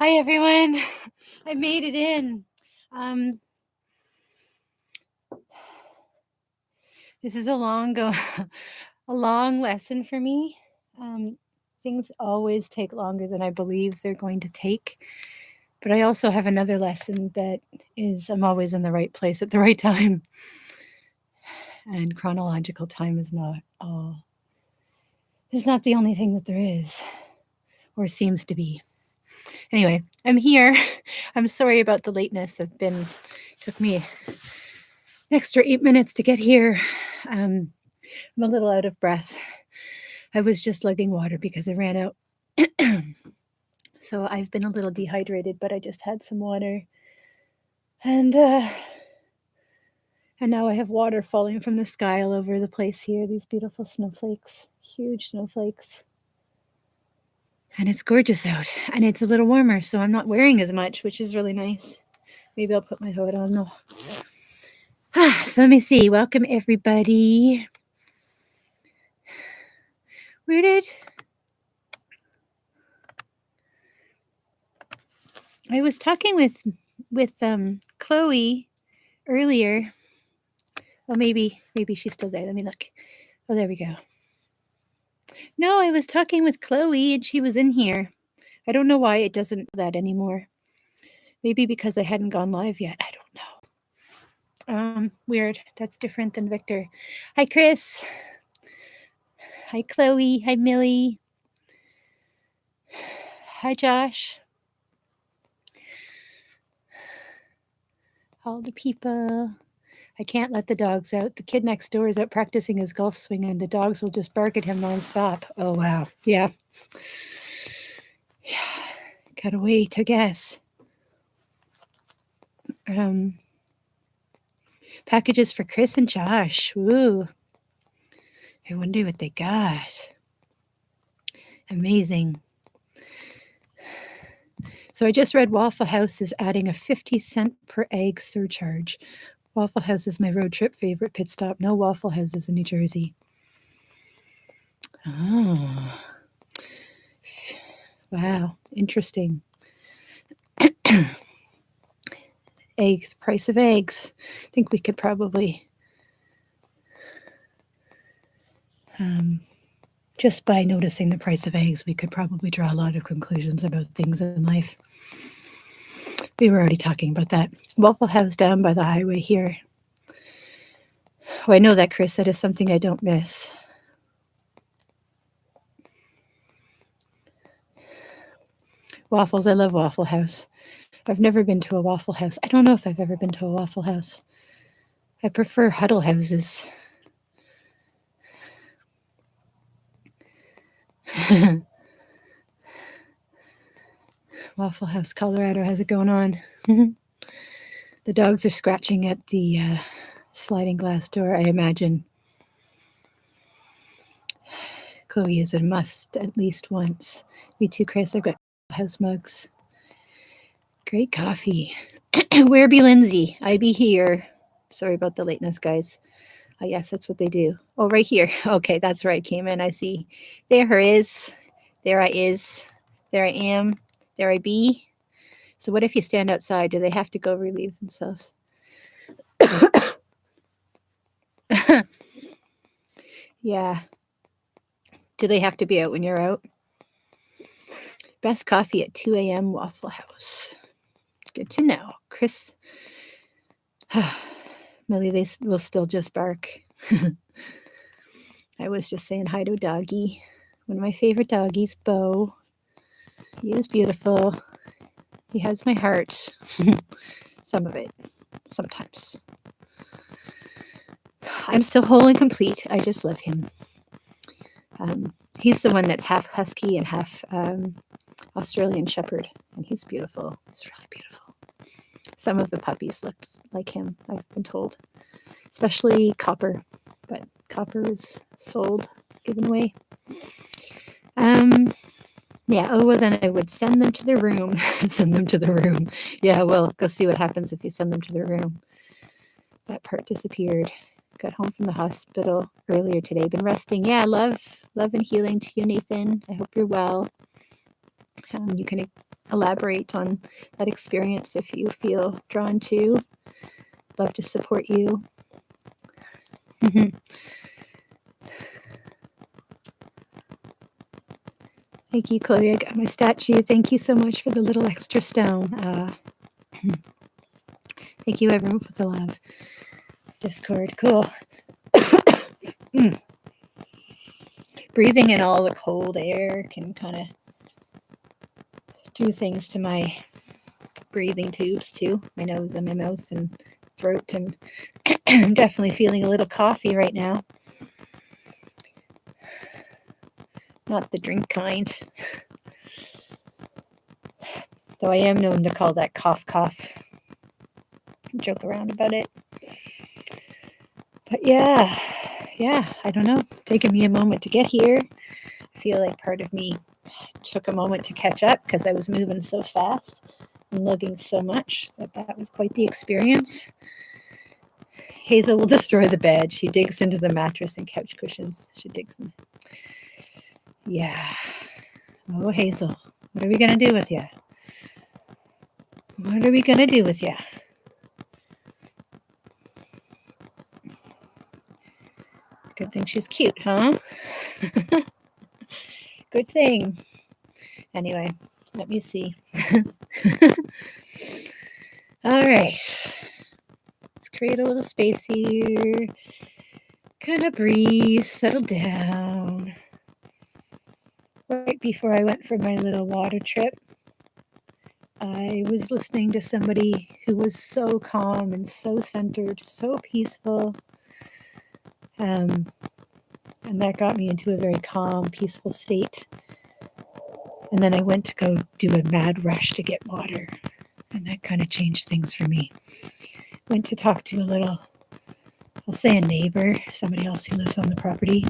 Hi everyone. I made it in. Um, this is a a long lesson for me. Things always take longer than I believe they're going to take. But I also have another lesson that is I'm always in the right place at the right time. And chronological time is not all. It's not the only thing that there is, or seems to be. Anyway, I'm here. I'm sorry about the lateness. Took me an extra 8 minutes to get here. I'm a little out of breath. I was just lugging water because I ran out. So I've been a little dehydrated, but I just had some water. And now I have water falling from the sky all over the place here. These beautiful snowflakes, huge snowflakes. And it's gorgeous out. And it's a little warmer, so I'm not wearing as much, which is really nice. Maybe I'll put my hood on though. So let me see. Welcome everybody. Where did I was talking with Chloe earlier. Well, maybe she's still there. Let me look. Oh, there we go. No, I was talking with Chloe and she was in here. I don't know why it doesn't do that anymore. Maybe because I hadn't gone live yet. I don't know. Weird. That's different than Victor. Hi, Chris. Hi, Chloe. Hi, Millie. Hi, Josh. All the people. I can't let the dogs out. The kid next door is out practicing his golf swing and the dogs will just bark at him nonstop. Oh, wow. Yeah. Gotta wait, I guess. Packages for Chris and Josh. Ooh. I wonder what they got. Amazing. So I just read Waffle House is adding a 50-cent per egg surcharge. Waffle House is my road trip favorite pit stop. No Waffle Houses in New Jersey. Oh. Wow. Interesting. Eggs. Price of eggs. I think we could probably... just by noticing the price of eggs, we could probably draw a lot of conclusions about things in life. We were already talking about that. Waffle House down by the highway here. Oh, I know that, Chris. That is something I don't miss. Waffles. I love Waffle House. I've never been to a Waffle House. I don't know if I've ever been to a Waffle House. I prefer Huddle Houses. Waffle House, Colorado. How's it going on? The dogs are scratching at the sliding glass door, I imagine. Chloe is a must at least once. Me too, Chris. I've got house mugs. Great coffee. Where be Lindsay? I be here. Sorry about the lateness, guys. Yes, that's what they do. Oh, right here. Okay, that's where I came in. I see. There her is. There I is. There I am. There I be. So what if you stand outside? Do they have to go relieve themselves? Yeah. Do they have to be out when you're out? Best coffee at 2 a.m. Waffle House. Good to know. Chris. Millie, they will still just bark. I was just saying hi to a doggy. One of my favorite doggies, Bo. He is beautiful. He has my heart. Some of it. Sometimes. I'm still whole and complete. I just love him. He's the one that's half husky and half Australian Shepherd. And he's beautiful. He's really beautiful. Some of the puppies look like him, I've been told. Especially Copper. But Copper is sold, given away. Yeah, oh, well, then I would send them to their room. Send them to the room. Yeah, well, go see what happens if you send them to their room. That part disappeared. Got home from the hospital earlier today. Been resting. Yeah, love and healing to you, Nathan. I hope you're well. You can elaborate on that experience if you feel drawn to. Love to support you. Thank you, Chloe. I got my statue. Thank you so much for the little extra stone. Thank you, everyone, for the love. Discord, cool. Breathing in all the cold air can kind of do things to my breathing tubes too, my nose and my mouth and throat, and I'm definitely feeling a little coffee right now. Not the drink kind. Though I am known to call that cough. Joke around about it. But yeah, I don't know. Taking me a moment to get here. I feel like part of me took a moment to catch up because I was moving so fast and lugging so much that was quite the experience. Hazel will destroy the bed. She digs into the mattress and couch cushions. She digs in. Yeah. Oh, Hazel, what are we going to do with you? What are we going to do with you? Good thing she's cute, huh? Good thing. Anyway, let me see. All right. Let's create a little space here. Kind of breathe, settle down. Right before I went for my little water trip, I was listening to somebody who was so calm and so centered, so peaceful. And that got me into a very calm, peaceful state. And then I went to go do a mad rush to get water. And that kind of changed things for me. Went to talk to a little, I'll say a neighbor, somebody else who lives on the property.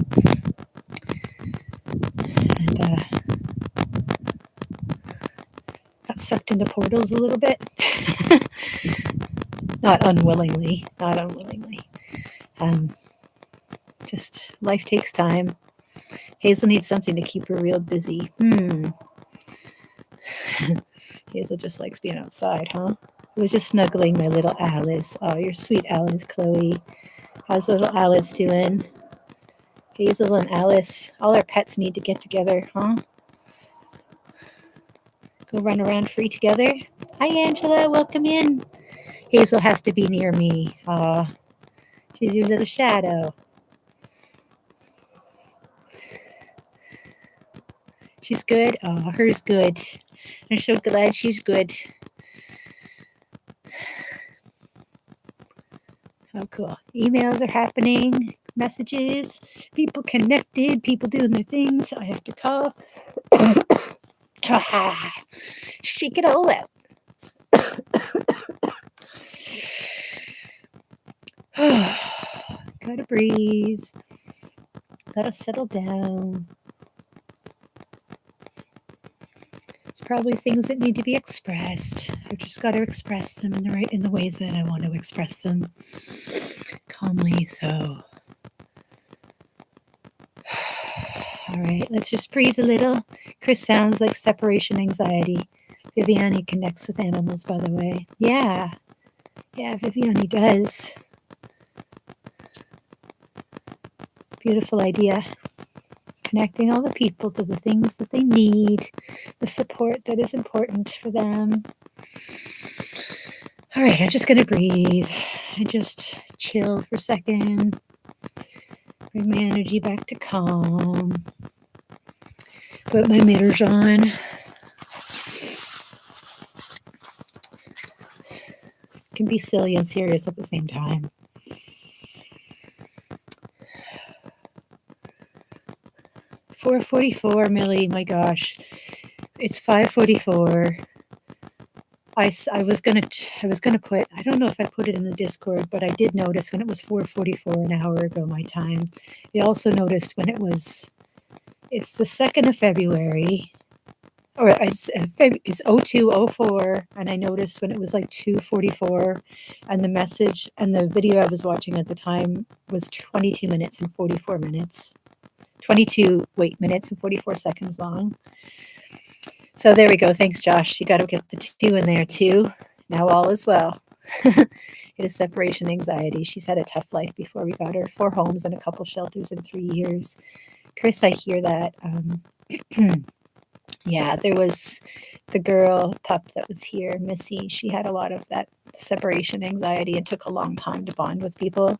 And got sucked into portals a little bit. Not unwillingly. Just life takes time. Hazel needs something to keep her real busy. Hazel just likes being outside, huh? I was just snuggling my little Alice. Oh, you're sweet Alice, Chloe. How's little Alice doing? Hazel and Alice, all our pets need to get together, huh? Go run around free together. Hi, Angela. Welcome in. Hazel has to be near me. She's your little shadow. She's good. Oh, her's good. I'm so glad she's good. Oh, cool. Emails are happening, messages, people connected, people doing their things. I have to call. Shake it all out. Gotta breathe. Let us settle down. It's probably things that need to be expressed. I've just got to express them in the ways that I want to express them calmly. So, all right, let's just breathe a little. Chris sounds like separation anxiety. Viviani connects with animals, by the way. Yeah, Viviani does. Beautiful idea. Connecting all the people to the things that they need, the support that is important for them. All right, I'm just going to breathe and just chill for a second. Bring my energy back to calm. Put my mirrors on. Can be silly and serious at the same time. $4:44, Millie. My gosh, it's 5:44. I was gonna put. I don't know if I put it in the Discord, but I did notice when it was 4:44 an hour ago my time. I also noticed when it was. It's the 2nd of February, or it's 02:04, and I noticed when it was like 2:44, and the message and the video I was watching at the time was 22 minutes and 44 minutes. 22 minutes and 44 seconds long. So there we go. Thanks, Josh. You got to get the two in there too. Now all is well. It is separation anxiety. She's had a tough life before we got her. 4 homes and a couple shelters in 3 years. Chris, I hear that. Yeah, there was the girl pup that was here, Missy. She had a lot of that separation anxiety and took a long time to bond with people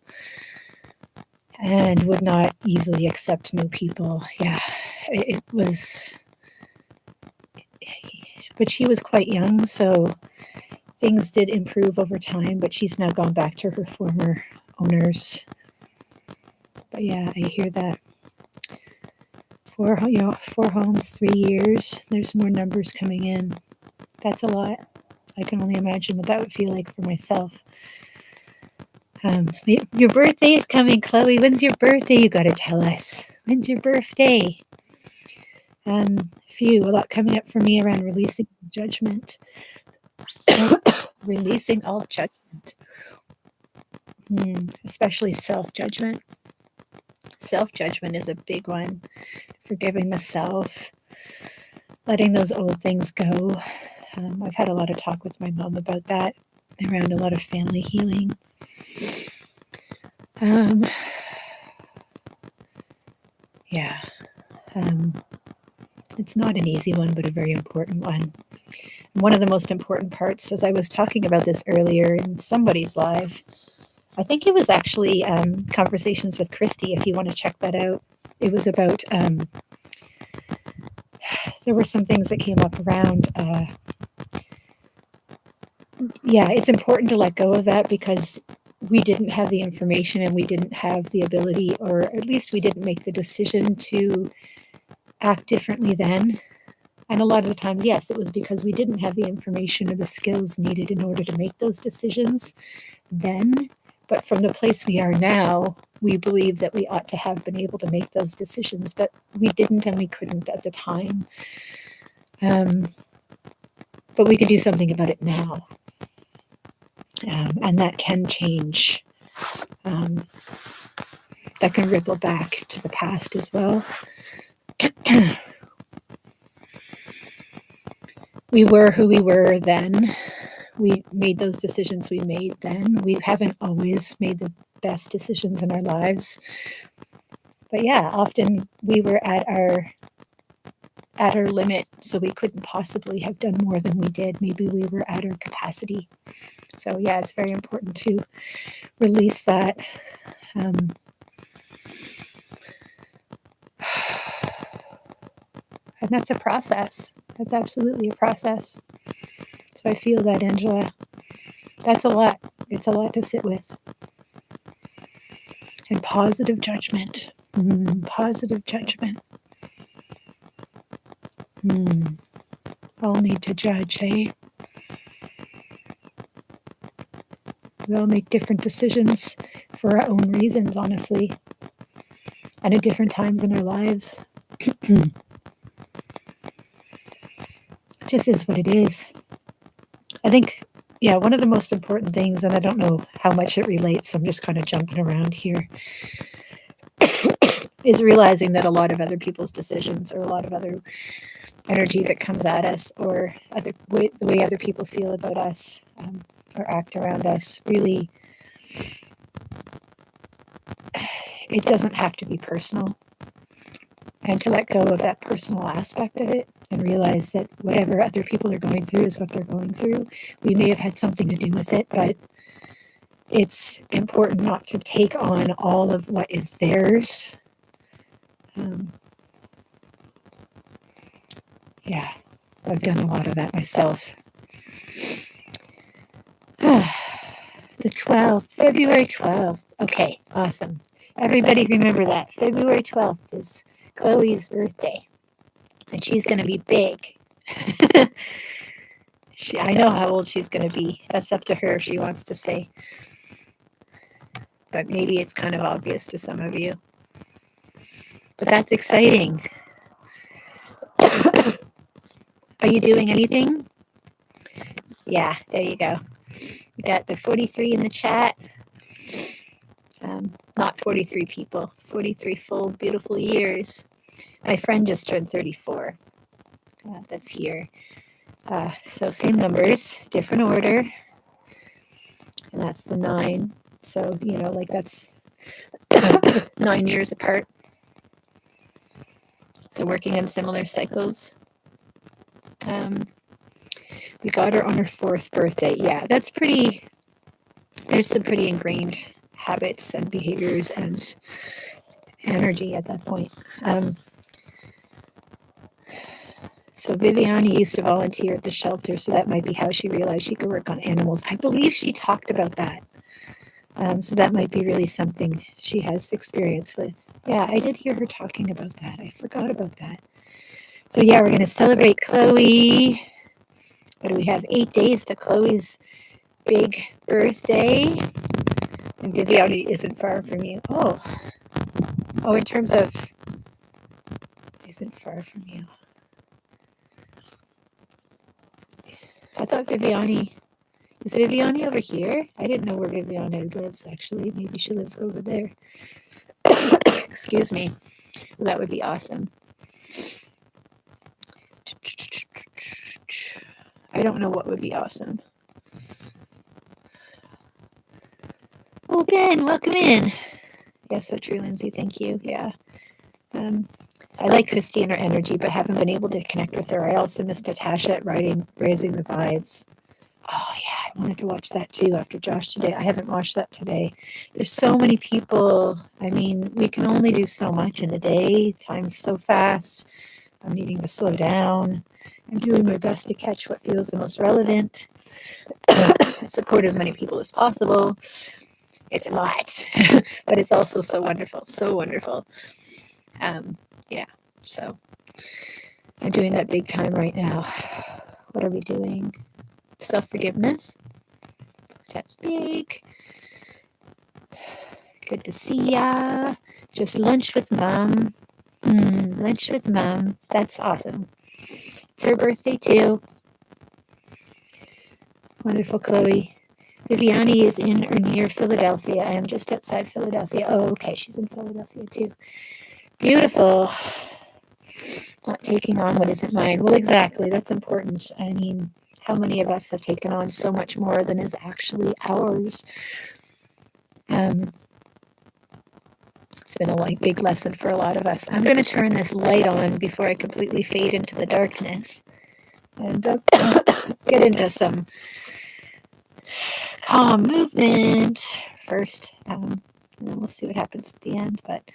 and would not easily accept new people. Yeah, it was, but she was quite young, so things did improve over time, but she's now gone back to her former owners. But yeah, I hear that. 4 homes, 3 years. There's more numbers coming in. That's a lot. I can only imagine what that would feel like for myself. Your birthday is coming, Chloe. When's your birthday? You got to tell us. When's your birthday? A lot coming up for me around releasing judgment. Releasing all judgment. Especially self-judgment. Self-judgment is a big one. Forgiving the self. Letting those old things go. I've had a lot of talk with my mom about that around a lot of family healing. Yeah. It's not an easy one, but a very important one. One of the most important parts, as I was talking about this earlier in somebody's live, I think it was actually Conversations with Christy, if you want to check that out. It was about, there were some things that came up around, it's important to let go of that because we didn't have the information and we didn't have the ability, or at least we didn't make the decision to act differently then. And a lot of the time, yes, it was because we didn't have the information or the skills needed in order to make those decisions then. But from the place we are now, we believe that we ought to have been able to make those decisions, but we didn't and we couldn't at the time. But we can do something about it now. And that can change. That can ripple back to the past as well. We were who we were then. We made those decisions we made then. We haven't always made the best decisions in our lives. But yeah, often we were at our limit, so we couldn't possibly have done more than we did. Maybe we were at our capacity. So yeah, it's very important to release that. And that's a process. That's absolutely a process. So I feel that, Angela. That's a lot. It's a lot to sit with. And positive judgment. Positive judgment. All need to judge, eh? We all make different decisions for our own reasons, honestly, and at different times in our lives. It just is what it is. I think, one of the most important things, and I don't know how much it relates, I'm just kind of jumping around here, is realizing that a lot of other people's decisions or a lot of other energy that comes at us or the way other people feel about us or act around us, really, it doesn't have to be personal. And to let go of that personal aspect of it and realize that whatever other people are going through is what they're going through. We may have had something to do with it, but it's important not to take on all of what is theirs. I've done a lot of that myself. The 12th, February 12th. Okay, awesome. Everybody remember that. February 12th is Chloe's birthday. And she's going to be big. I know how old she's going to be. That's up to her if she wants to say. But maybe it's kind of obvious to some of you. But that's exciting. Are you doing anything? Yeah, there you go. We got the 43 in the chat. Not 43 people, 43 full, beautiful years. My friend just turned 34. that's here. So same numbers, different order, and that's the 9. So, like that's 9 years apart. So working in similar cycles. We got her on her 4th birthday. Yeah, that's pretty, there's some pretty ingrained habits and behaviors and energy at that point. So Viviani used to volunteer at the shelter, so that might be how she realized she could work on animals. I believe she talked about that. So that might be really something she has experience with. Yeah, I did hear her talking about that. I forgot about that. So yeah, we're going to celebrate Chloe. What do we have? 8 days to Chloe's big birthday. And Viviani isn't far from you. Oh, in terms of isn't far from you. I thought Viviani, is Viviani over here? I didn't know where Viviani lives, actually. Maybe she lives over there. Excuse me. Well, that would be awesome. I don't know what would be awesome. Oh, Ben, welcome in. Yes, so true, Lindsay. Thank you. Yeah. I like Christy and her energy, but haven't been able to connect with her. I also missed Natasha at Raising the Vibes. Oh, yeah, I wanted to watch that too after Josh today. I haven't watched that today. There's so many people. I mean, we can only do so much in a day. Time's so fast. I'm needing to slow down. I'm doing my best to catch what feels the most relevant. Support as many people as possible. It's a lot, but it's also so wonderful. So wonderful. Yeah, so I'm doing that big time right now. What are we doing? Self-forgiveness. That's big. Good to see ya. Just lunch with mom. Lunch with mom. That's awesome. It's her birthday too. Wonderful, Chloe. Viviani is in or near Philadelphia. I am just outside Philadelphia. Oh, okay. She's in Philadelphia too. Beautiful. Not taking on what isn't mine. Well, exactly. That's important. I mean, how many of us have taken on so much more than is actually ours? It's been a big lesson for a lot of us. I'm going to turn this light on before I completely fade into the darkness and get into some calm movement first. And then we'll see what happens at the end. But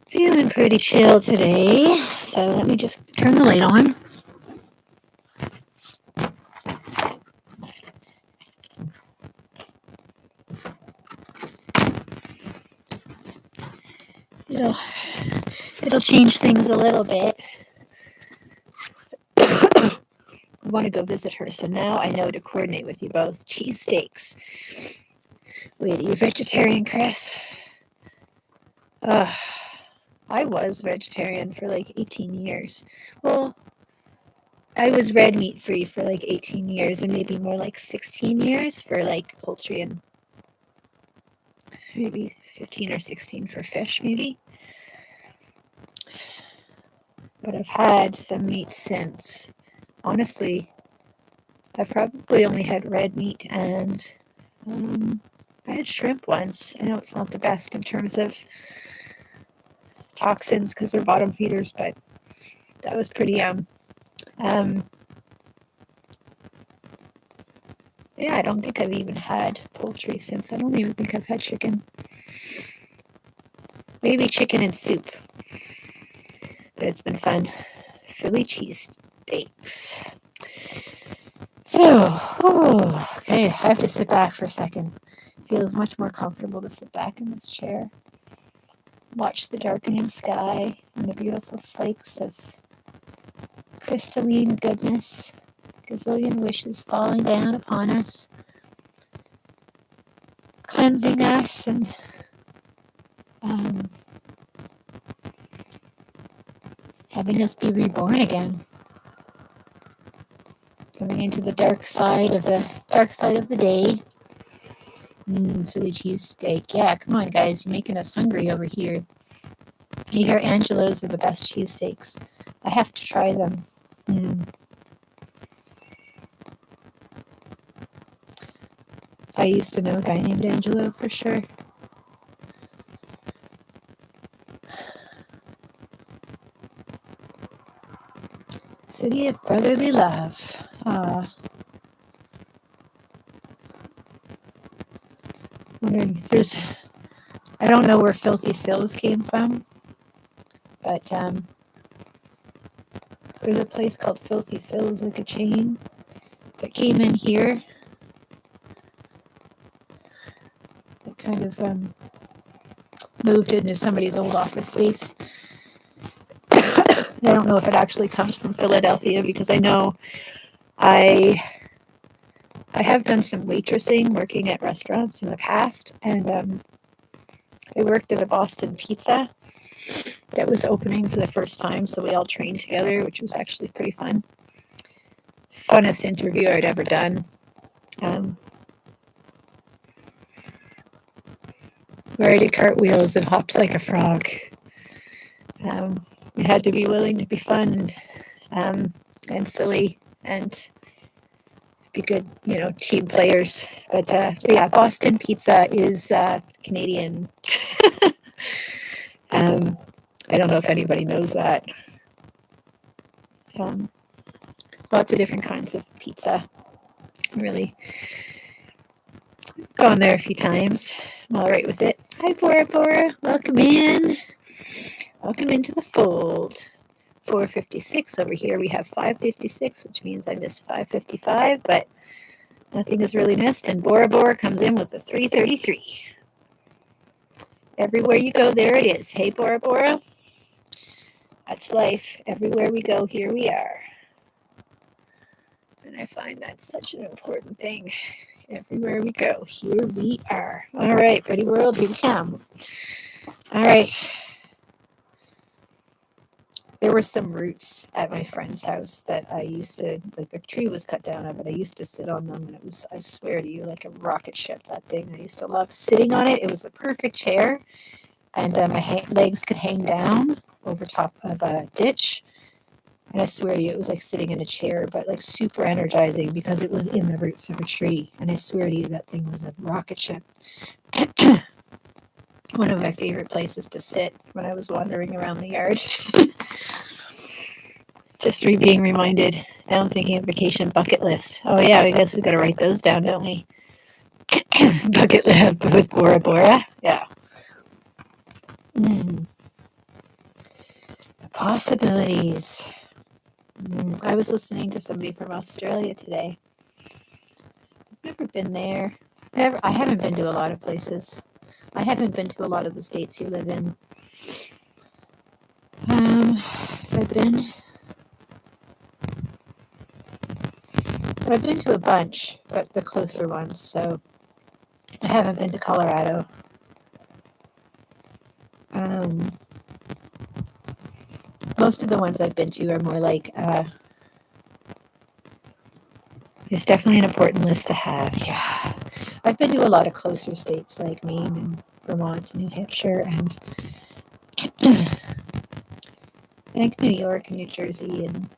feeling pretty chill today. So let me just turn the light on. It'll change things a little bit. I want to go visit her, so now I know to coordinate with you both. Cheesesteaks. Wait, are you vegetarian, Chris? I was vegetarian for like 18 years. Well, I was red meat free for like 18 years and maybe more like 16 years for like poultry and maybe 15 or 16 for fish, maybe. But I've had some meat since. Honestly, I've probably only had red meat and I had shrimp once. I know it's not the best in terms of toxins because they're bottom feeders, but that was pretty yum. Yeah, I don't think I've even had poultry since. I don't even think I've had chicken. Maybe chicken and soup. But it's been fun. Philly cheesesteaks. So, okay, I have to sit back for a second. It feels much more comfortable to sit back in this chair. Watch the darkening sky and the beautiful flakes of crystalline goodness. Gazillion wishes falling down upon us. Cleansing us and having us be reborn again. Coming into the dark side of the day. Philly cheesesteak. Yeah, come on, guys. You're making us hungry over here. You hear Angelo's are the best cheesesteaks. I have to try them. Mm. I used to know a guy named Angelo for sure. City of brotherly love. Wondering if there's. I don't know where Filthy Phil's came from, but there's a place called Filthy Phil's, like a chain that came in here. It kind of moved into somebody's old office space. I don't know if it actually comes from Philadelphia because I know I have done some waitressing, working at restaurants in the past, and I worked at a Boston Pizza that was opening for the first time, so we all trained together, which was actually pretty fun. Funnest interview I'd ever done. Where I did cartwheels and hopped like a frog. You had to be willing to be fun and silly and be good, team players. But yeah, Boston Pizza is Canadian. I don't know if anybody knows that. Lots of different kinds of pizza. Really gone there a few times. I'm all right with it. Hi, Bora Bora. Welcome in. Welcome into the fold. 4:56 over here. We have 5:56, which means I missed 5:55, but nothing is really missed. And Bora Bora comes in with a 3:33. Everywhere you go, there it is. Hey, Bora Bora. That's life. Everywhere we go, here we are. And I find that's such an important thing. Everywhere we go, here we are. All right, Pretty World, here we come. All right. There were some roots at my friend's house that I used to, like the tree was cut down of it. I used to sit on them and it was, I swear to you, like a rocket ship, that thing. I used to love sitting on it. It was the perfect chair and my legs could hang down over top of a ditch. And I swear to you, it was like sitting in a chair, but like super energizing because it was in the roots of a tree. And I swear to you, that thing was a rocket ship. One of my favorite places to sit when I was wandering around the yard. Just being reminded. Now I'm thinking of vacation bucket list. Oh yeah, I guess we got to write those down, don't we? Bucket list with Bora Bora. Yeah. The possibilities. I was listening to somebody from Australia today. I've never been there. I haven't been to a lot of places. I haven't been to a lot of the states you live in. Have I been? I've been to a bunch, but the closer ones. So I haven't been to Colorado. Most of the ones I've been to are more like, it's definitely an important list to have. Yeah. I've been to a lot of closer states like Maine and Vermont and New Hampshire and I think New York and New Jersey. And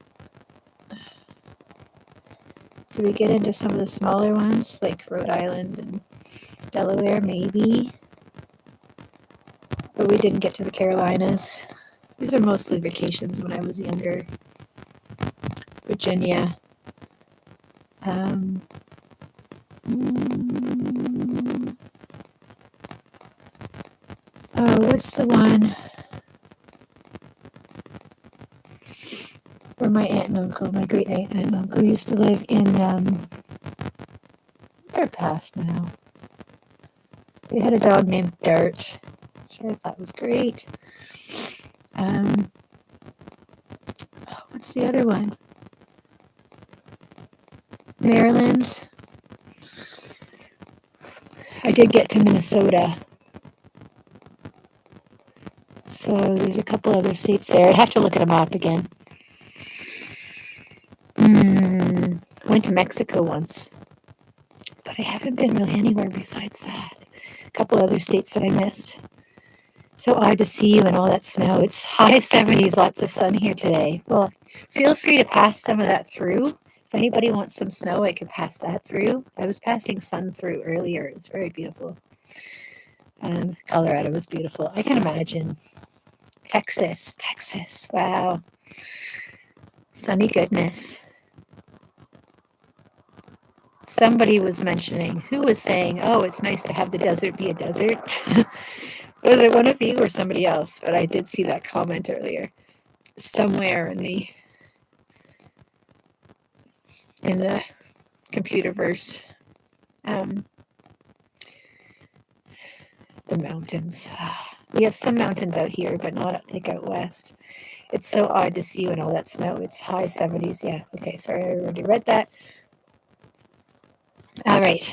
do we get into some of the smaller ones like Rhode Island and Delaware? Maybe. But we didn't get to the Carolinas. These are mostly vacations when I was younger. Virginia. What's the one where my aunt and uncle, my great aunt and uncle used to live in, they're passed now. They had a dog named Dart, which I thought was great. What's the other one? Maryland. I did get to Minnesota. So there's a couple other states there. I'd have to look at a map again. I went to Mexico once. But I haven't been really anywhere besides that. A couple other states that I missed. So odd to see you and all that snow. It's high 70s, lots of sun here today. Well, Feel free to pass some of that through. If anybody wants some snow, I could pass that through. I was passing sun through earlier. It was very beautiful. Colorado was beautiful. I can imagine. Texas. Wow. Sunny goodness. Somebody was mentioning, who was saying, oh, it's nice to have the desert be a desert. Was it one of you or somebody else? But I did see that comment earlier. Somewhere in the computerverse. The mountains. We have some mountains out here, but not like out west. It's so odd to see when all that snow. It's high 70s. Yeah. Okay. Sorry, I already read that. All right.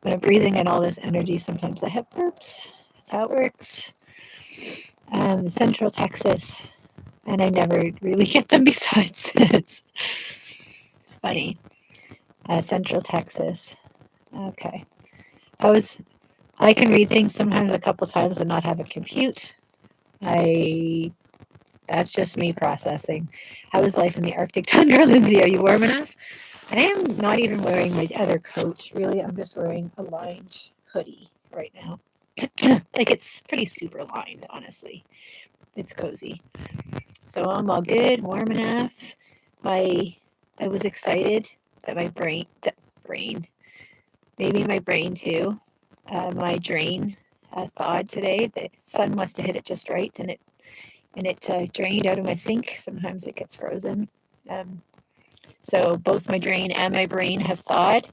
When I'm breathing in all this energy, sometimes I have burps. That's how it works. Central Texas. And I never really get them besides. It's funny. Central Texas. Okay. I can read things sometimes a couple times and not have it compute. That's just me processing. How is life in the Arctic tundra, Lindsay? Are you warm enough? I am not even wearing my other coat, really. I'm just wearing a lined hoodie right now. Like, it's pretty super lined, honestly. It's cozy. So I'm all good, warm enough. I was excited that my brain, maybe my brain too, my drain thawed today. The sun must have hit it just right, and it drained out of my sink. Sometimes it gets frozen. So both my drain and my brain have thawed.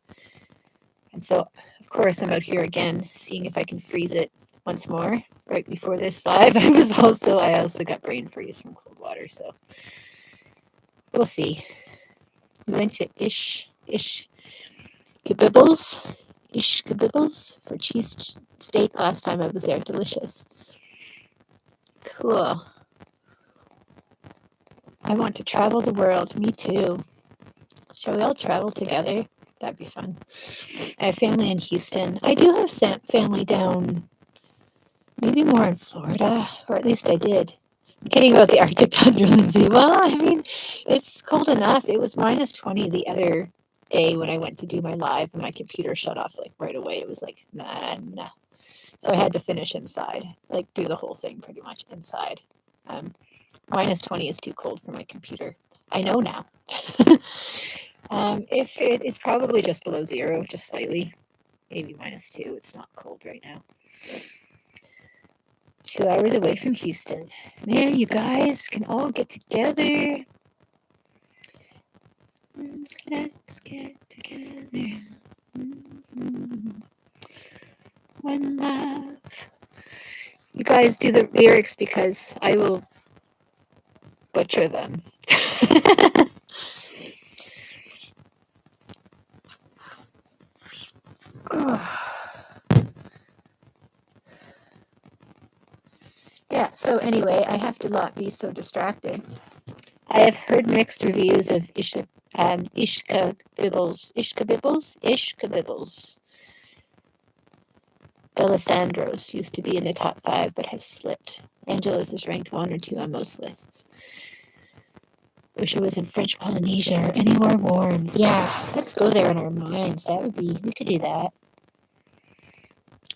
And so, of course, I'm out here again, seeing if I can freeze it once more. Right before this live, I also got brain freeze from cold water. So we'll see. We went to Ish Kabibbles for cheese steak last time I was there. Delicious. Cool. I want to travel the world. Me too. Shall we all travel together? That'd be fun. I have family in Houston. I do have family down, maybe more in Florida, or at least I did. I'm kidding about the Arctic tundra, Lindsay. Well, I mean, it's cold enough. It was minus 20 the other day when I went to do my live, and my computer shut off like right away. It was like, nah. So I had to finish inside, like do the whole thing pretty much inside. Minus 20 is too cold for my computer. I know now. If it's probably just below zero, just slightly, maybe minus 2. It's not cold right now. 2 hours away from Houston. Man, you guys can all get together. Let's get together. One love. You guys do the lyrics because I will butcher them. Yeah, so anyway, I have to not be so distracted. I have heard mixed reviews of Ishkabibbles. Alessandro's used to be in the top 5, but has slipped. Angelo's is ranked 1 or 2 on most lists. Wish it was in French Polynesia or anywhere warm. Yeah, let's go there in our minds. We could do that.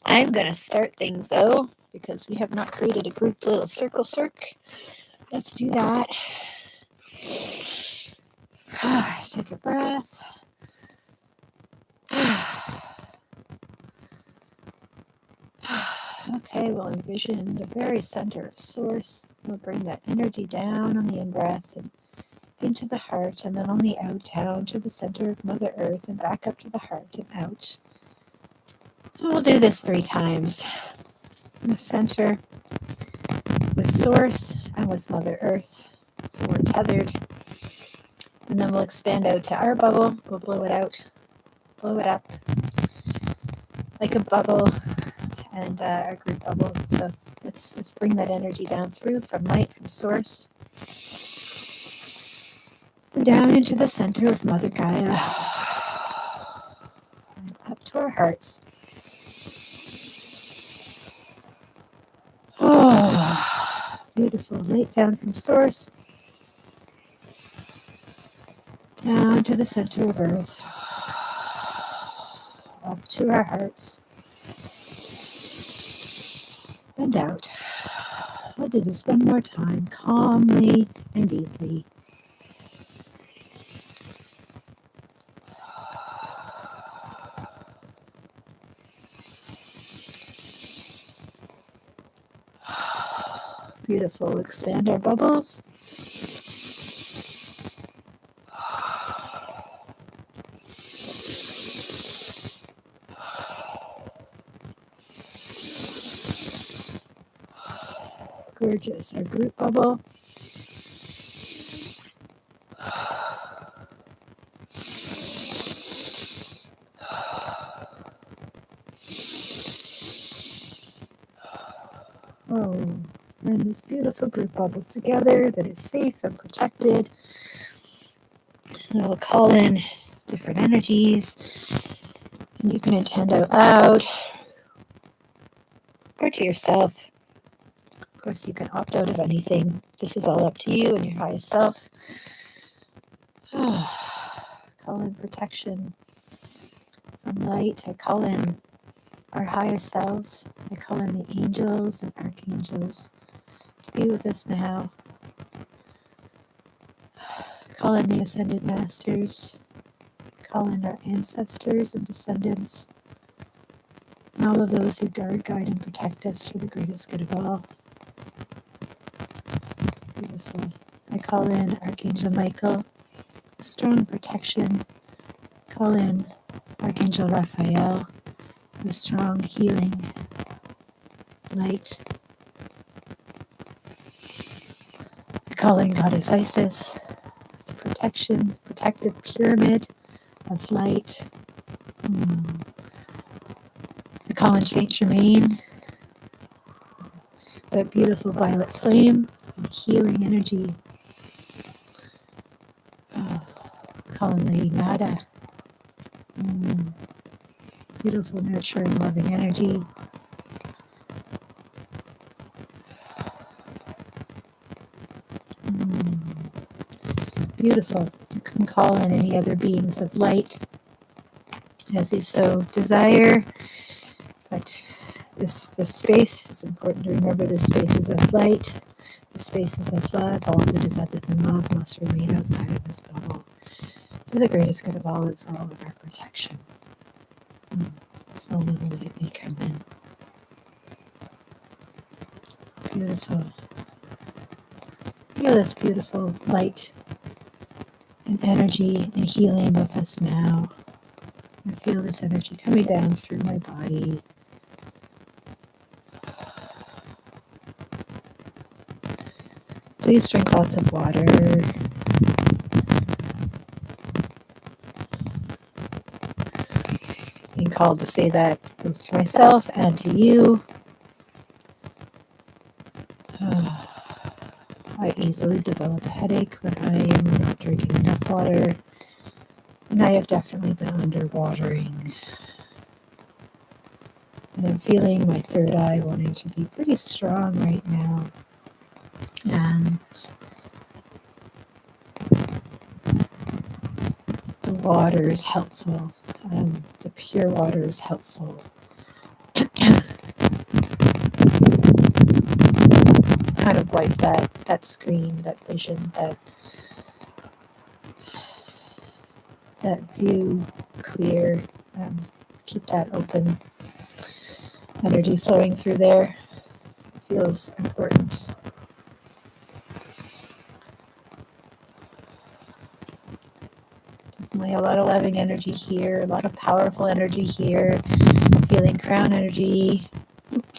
I'm going to start things, though, because we have not created a group little circle. Let's do that. Take a breath. Okay, we'll envision the very center of source. We'll bring that energy down on the in-breath and into the heart, and then on the out down to the center of Mother Earth and back up to the heart and out. And we'll do this 3 times. In the center with source and with Mother Earth. So we're tethered. And then we'll expand out to our bubble. We'll blow it out. Blow it up like a bubble. And our group bubble. So let's bring that energy down through from light, from source, and down into the center of Mother Gaia, and up to our hearts. Oh, beautiful. Light down from source, Down to the center of Earth, up to our hearts, and out. We'll do this one more time, calmly and deeply. Beautiful. Expand our bubbles. Gorgeous. Our group bubble. Oh, we're in this beautiful group bubble together that is safe and protected. And we'll call in different energies. And you can intend out loud or to yourself. Of course, you can opt out of anything. This is all up to you and your highest self. Call in protection from light. I call in our highest selves. I call in the angels and archangels to be with us now. Call in the ascended masters. Call in our ancestors and descendants. And all of those who guard, guide, and protect us for the greatest good of all. Beautiful. I call in Archangel Michael, strong protection. Call in Archangel Raphael, the strong healing light. I call in Goddess Isis, the protection, protective pyramid of light. I call in Saint Germain, that beautiful violet flame and healing energy. Call in Lady Nada. Beautiful, nurturing, loving energy. Beautiful. You can call in any other beings of light as you so desire. But this space is important to remember. This space is of light. The space is of love. All that is other than love must remain outside of this bubble for the greatest good of all and for all of our protection. So only the light may come in. Beautiful. Feel this beautiful light and energy and healing with us now. I feel this energy coming down through my body. Please drink lots of water. Being called to say that both to myself and to you. I easily develop a headache when I am not drinking enough water. And I have definitely been underwatering. And I'm feeling my third eye wanting to be pretty strong right now. And the water is helpful. The pure water is helpful. Kind of wipe that screen, that vision, that view clear. Keep that open. Energy flowing through there feels important. Definitely a lot of loving energy here, a lot of powerful energy here. Feeling crown energy.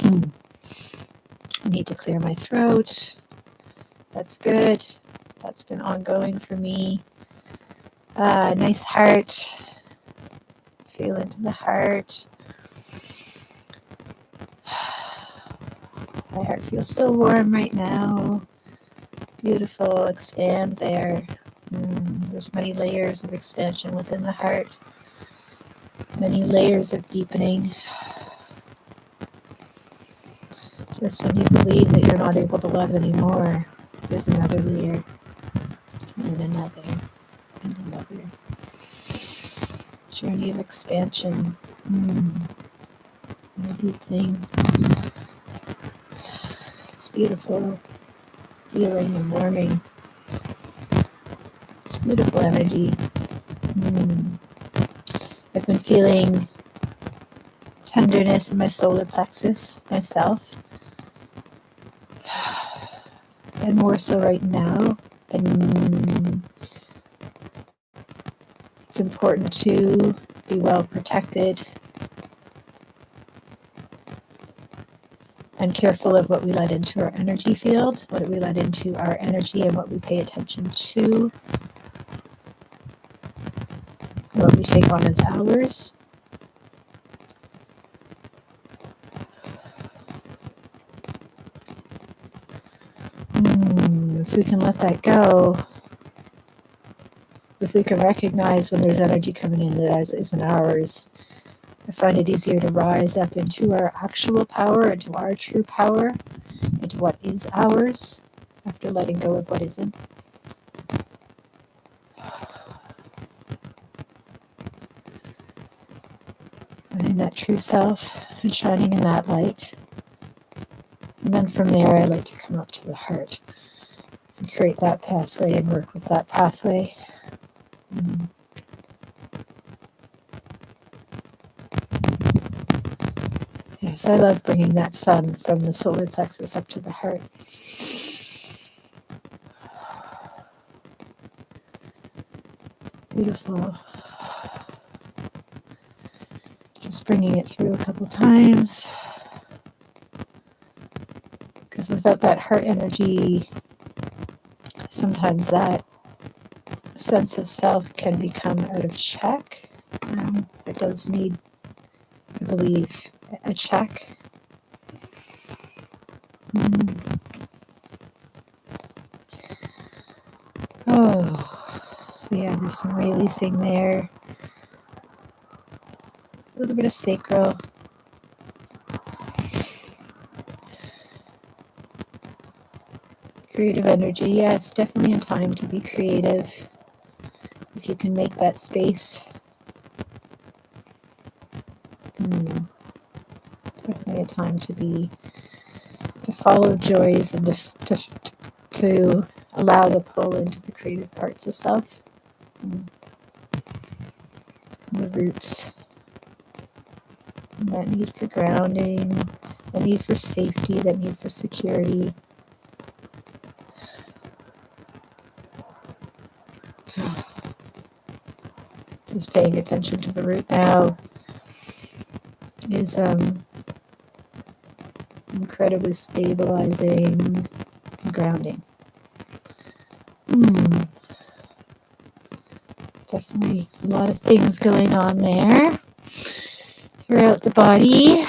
I need to clear my throat. That's good. That's been ongoing for me. Nice heart. Feel into the heart. My heart feels so warm right now. Beautiful. Expand there. There's many layers of expansion within the heart. Many layers of deepening. Just when you believe that you're not able to love anymore, there's another layer and another. and another. Journey of expansion. And a deepening. It's beautiful. Healing and warming. It's beautiful energy. I've been feeling tenderness in my solar plexus myself, and more so right now. And it's important to be well protected and careful of what we let into our energy field, what we let into our energy, and what we pay attention to, what we take on as ours. If we can let that go, if we can recognize when there's energy coming in that isn't ours, I find it easier to rise up into our actual power, into our true power, into what is ours, after letting go of what isn't. Finding that true self and shining in that light. And then from there, I like to come up to the heart and create that pathway and work with that pathway. Yes, I love bringing that sun from the solar plexus up to the heart. Beautiful. Just bringing it through a couple times. Because without that heart energy, sometimes that sense of self can become out of check. It does need, I believe, a check. Oh, so yeah, there's some releasing there. A little bit of sacral. Creative energy. Yeah, it's definitely a time to be creative. If you can make that space. Definitely a time to follow joys and to allow the pull into the creative parts of self. The roots. And that need for grounding, the need for safety, that need for security. Just paying attention to the root now is incredibly stabilizing and grounding. Definitely a lot of things going on there throughout the body.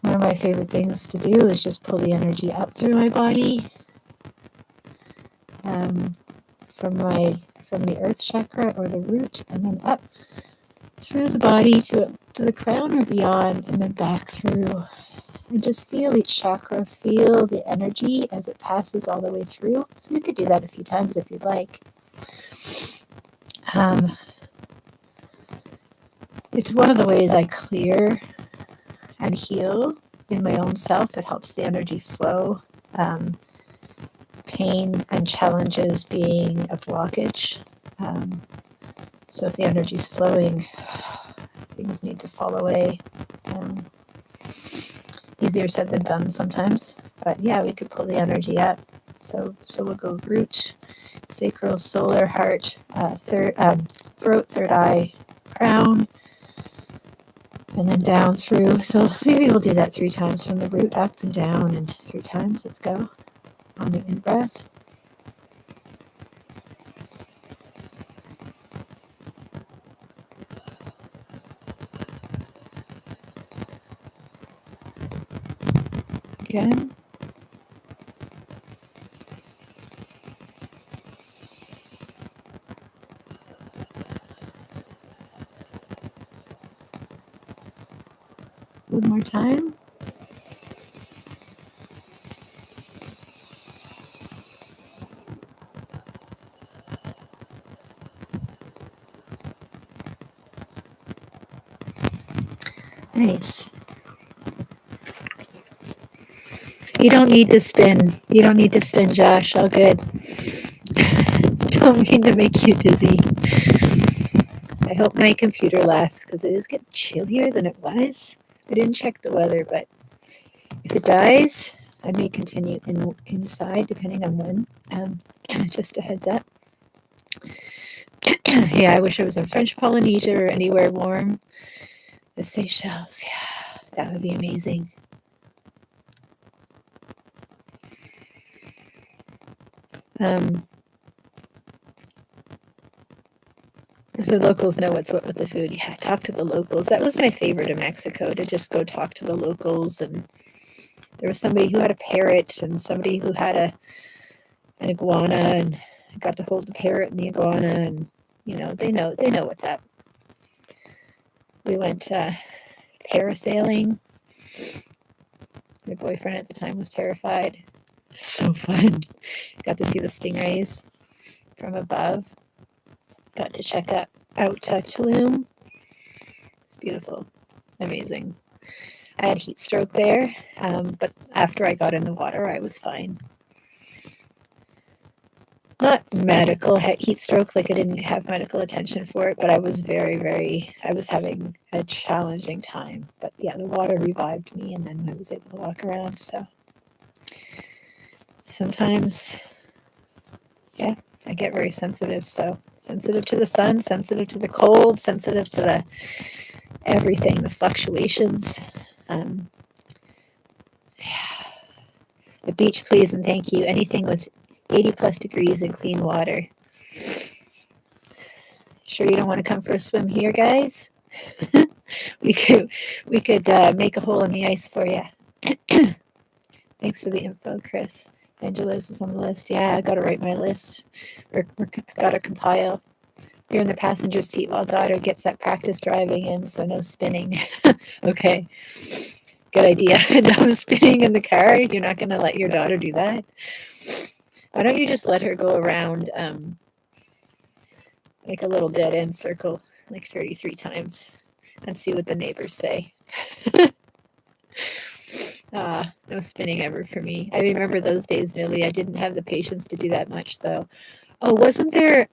One of my favorite things to do is just pull the energy up through my body, from the earth chakra or the root, and then up through the body to the crown or beyond, and then back through. And just feel each chakra, feel the energy as it passes all the way through. So you could do that a few times if you'd like. It's one of the ways I clear and heal in my own self. It helps the energy flow. Pain and challenges being a blockage. So if the energy's flowing, things need to fall away. Easier said than done sometimes. But yeah, we could pull the energy up. So we'll go root, sacral, solar, heart, throat, third eye, crown, and then down through. So maybe we'll do that 3 times, from the root up and down, and 3 times. Let's go. On the in-breath. Again. One more time. Nice. You don't need to spin. You don't need to spin, Josh. All good. Don't mean to make you dizzy. I hope my computer lasts because it is getting chillier than it was. I didn't check the weather, but if it dies, I may continue inside depending on when. Just a heads up. Yeah, I wish I was in French Polynesia or anywhere warm. The Seychelles, yeah, that would be amazing. If the locals know what's what with the food, yeah, talk to the locals. That was my favorite in Mexico, to just go talk to the locals. And there was somebody who had a parrot and somebody who had an iguana, and I got to hold the parrot and the iguana, and they know what's up. We went parasailing. My boyfriend at the time was terrified. So fun. Got to see the stingrays from above. Got to check out Tulum. It's beautiful. Amazing. I had heat stroke there, but after I got in the water, I was fine. Not medical heat stroke, like I didn't have medical attention for it, but I was I was having a challenging time. But yeah, the water revived me, and then I was able to walk around. So sometimes, yeah, I get very sensitive. So sensitive to the sun, sensitive to the cold, sensitive to the everything, the fluctuations. Yeah. The beach, please, and thank you. Anything with 80 plus degrees and clean water. Sure you don't want to come for a swim here, guys? we could make a hole in the ice for you. Thanks for the info, Chris. Angela's is on the list. Yeah, I got to write my list. We're got to compile. You're in the passenger seat while daughter gets that practice driving in, so no spinning. Okay. Good idea. No spinning in the car. You're not going to let your daughter do that. Why don't you just let her go around like a little dead end circle like 33 times and see what the neighbors say. No spinning ever for me. I remember those days, Millie. I didn't have the patience to do that much, though. Oh, wasn't there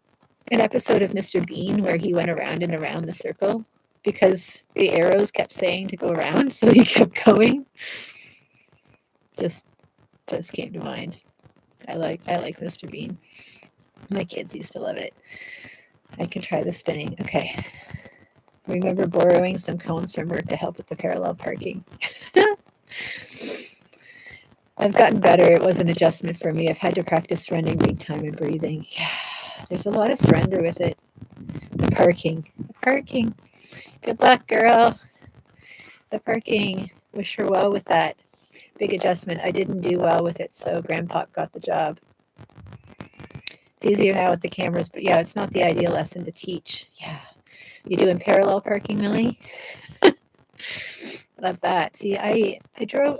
an episode of Mr. Bean where he went around and around the circle because the arrows kept saying to go around, so he kept going? Just came to mind. I like Mr. Bean. My kids used to love it. I can try the spinning. Okay. Remember borrowing some cones from work to help with the parallel parking. I've gotten better. It was an adjustment for me. I've had to practice surrendering big time and breathing. Yeah, there's a lot of surrender with it. The parking. Good luck, girl. The parking. Wish her well with that. Big adjustment. I didn't do well with it, so Grandpa got the job. It's easier now with the cameras, but yeah, it's not the ideal lesson to teach. Yeah. You doing parallel parking, Millie? Love that. See, I drove.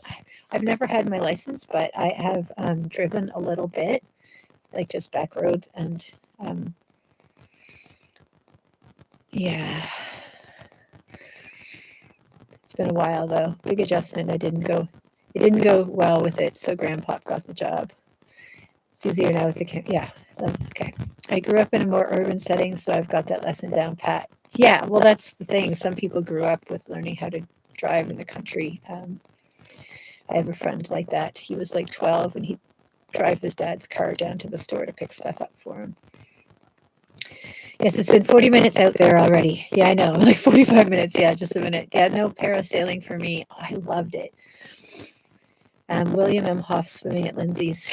I've never had my license, but I have driven a little bit, like just back roads, and yeah. It's been a while though. Big adjustment. It didn't go well with it, so Grandpa got the job. It's easier now with the yeah. Okay. I grew up in a more urban setting, so I've got that lesson down pat. Yeah, well, that's the thing. Some people grew up with learning how to drive in the country. I have a friend like that. He was like 12 and he'd drive his dad's car down to the store to pick stuff up for him. Yes, it's been 40 minutes out there already. Yeah, I know. Like 45 minutes. Yeah, just a minute. Yeah, no parasailing for me. Oh, I loved it. William M. Hoff swimming at Lindsay's.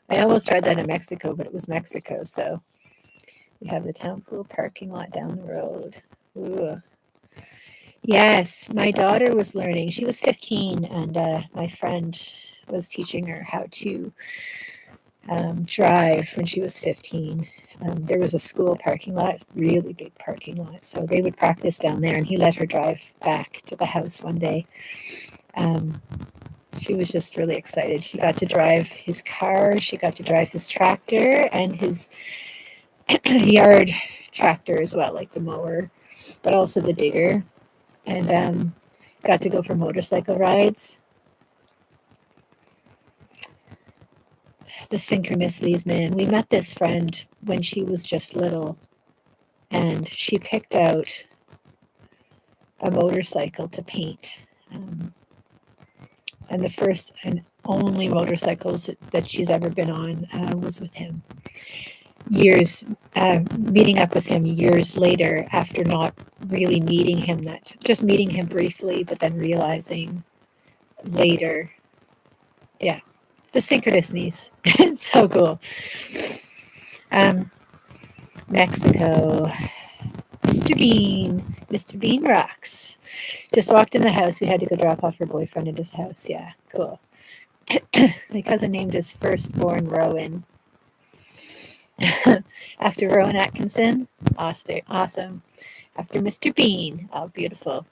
I almost tried that in Mexico, but it was Mexico, so we have the town pool parking lot down the road. Ooh. Yes, my daughter was learning. She was 15, and my friend was teaching her how to drive when she was 15. There was a school parking lot, really big parking lot, so they would practice down there, and he let her drive back to the house one day. She was just really excited. She got to drive his car, she got to drive his tractor, and his yard tractor as well, like the mower, but also the digger. and got to go for motorcycle rides. The synchronicities, man. We met this friend when she was just little, and she picked out a motorcycle to paint. And the first and only motorcycles that she's ever been on was with him. Meeting up with him years later after not really meeting him, just meeting him briefly, but then realizing later, yeah, it's the synchronicities. It's so cool. Mexico. Mr. Bean rocks. Just walked in the house. We had to go drop off her boyfriend at his house. Yeah, cool. My cousin named his firstborn Rowan after Rowan Atkinson. Awesome. After Mr. Bean. Oh, beautiful.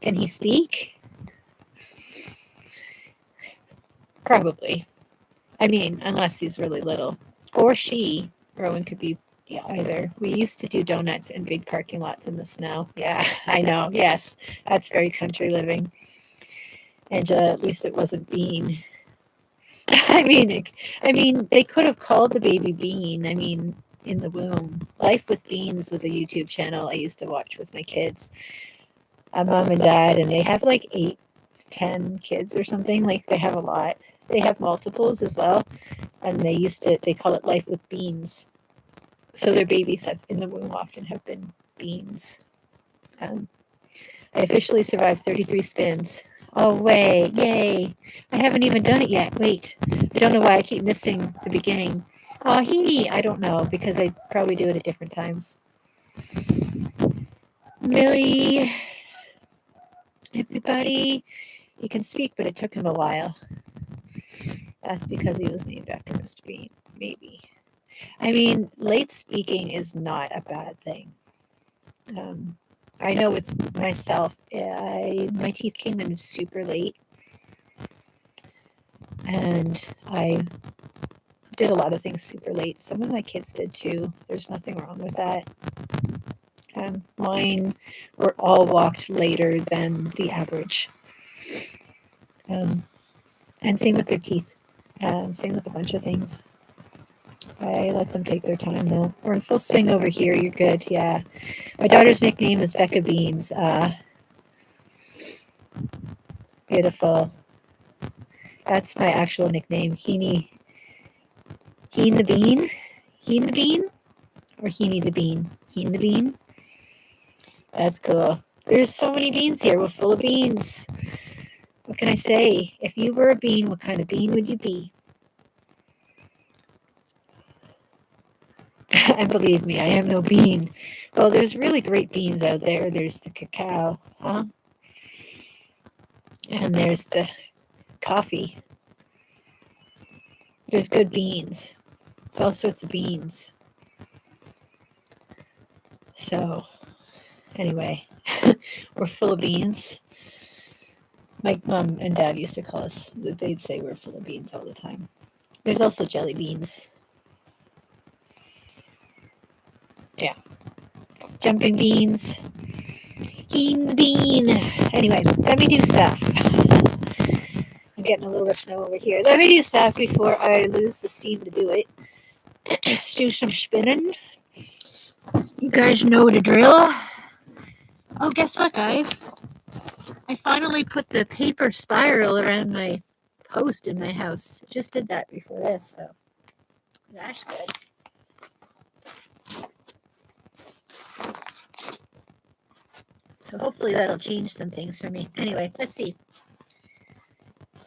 Can he speak? Probably. I mean, unless he's really little. Or she. Rowan could be either. We used to do donuts in big parking lots in the snow. Yeah, I know. Yes, that's very country living. Angela, at least it wasn't Bean. I mean, they could have called the baby Bean. I mean, in the womb. Life with Beans was a YouTube channel I used to watch with my kids. Mom and dad, and they have like 8, 10 kids or something. Like they have a lot. They have multiples as well, and they call it Life with Beans. So their babies in the womb often have been beans. I officially survived 33 spins. Oh, wait, yay. I haven't even done it yet. Wait, I don't know why I keep missing the beginning. Oh, Heaney, I don't know, because I probably do it at different times. Millie, everybody, he can speak, but it took him a while. That's because he was named after Mr. Bean, maybe. I mean, late speaking is not a bad thing. I know with myself, my teeth came in super late, and I did a lot of things super late. Some of my kids did too. There's nothing wrong with that. Mine were all walked later than the average. And same with their teeth. Same with a bunch of things. I let them take their time though. We're in full swing over here. You're good. Yeah. My daughter's nickname is Becca Beans. Beautiful. That's my actual nickname. Heaney the Bean? Heen the Bean? Or Heaney the Bean? Heen the Bean? That's cool. There's so many beans here. We're full of beans. What can I say? If you were a bean, what kind of bean would you be? And believe me, I am no bean. Well, there's really great beans out there. There's the cacao, huh? And there's the coffee. There's good beans. It's all sorts of beans. So, anyway, we're full of beans. My mom and dad used to call us, they'd say we're full of beans all the time. There's also jelly beans. Yeah. Jumping beans. Keen the bean. Anyway, let me do stuff. I'm getting a little bit of snow over here. Let me do stuff before I lose the steam to do it. Let's do some spinning. You guys know the drill. Oh, guess what, guys? I finally put the paper spiral around my post in my house. Just did that before this, so that's good. So hopefully that'll change some things for me. Anyway, let's see.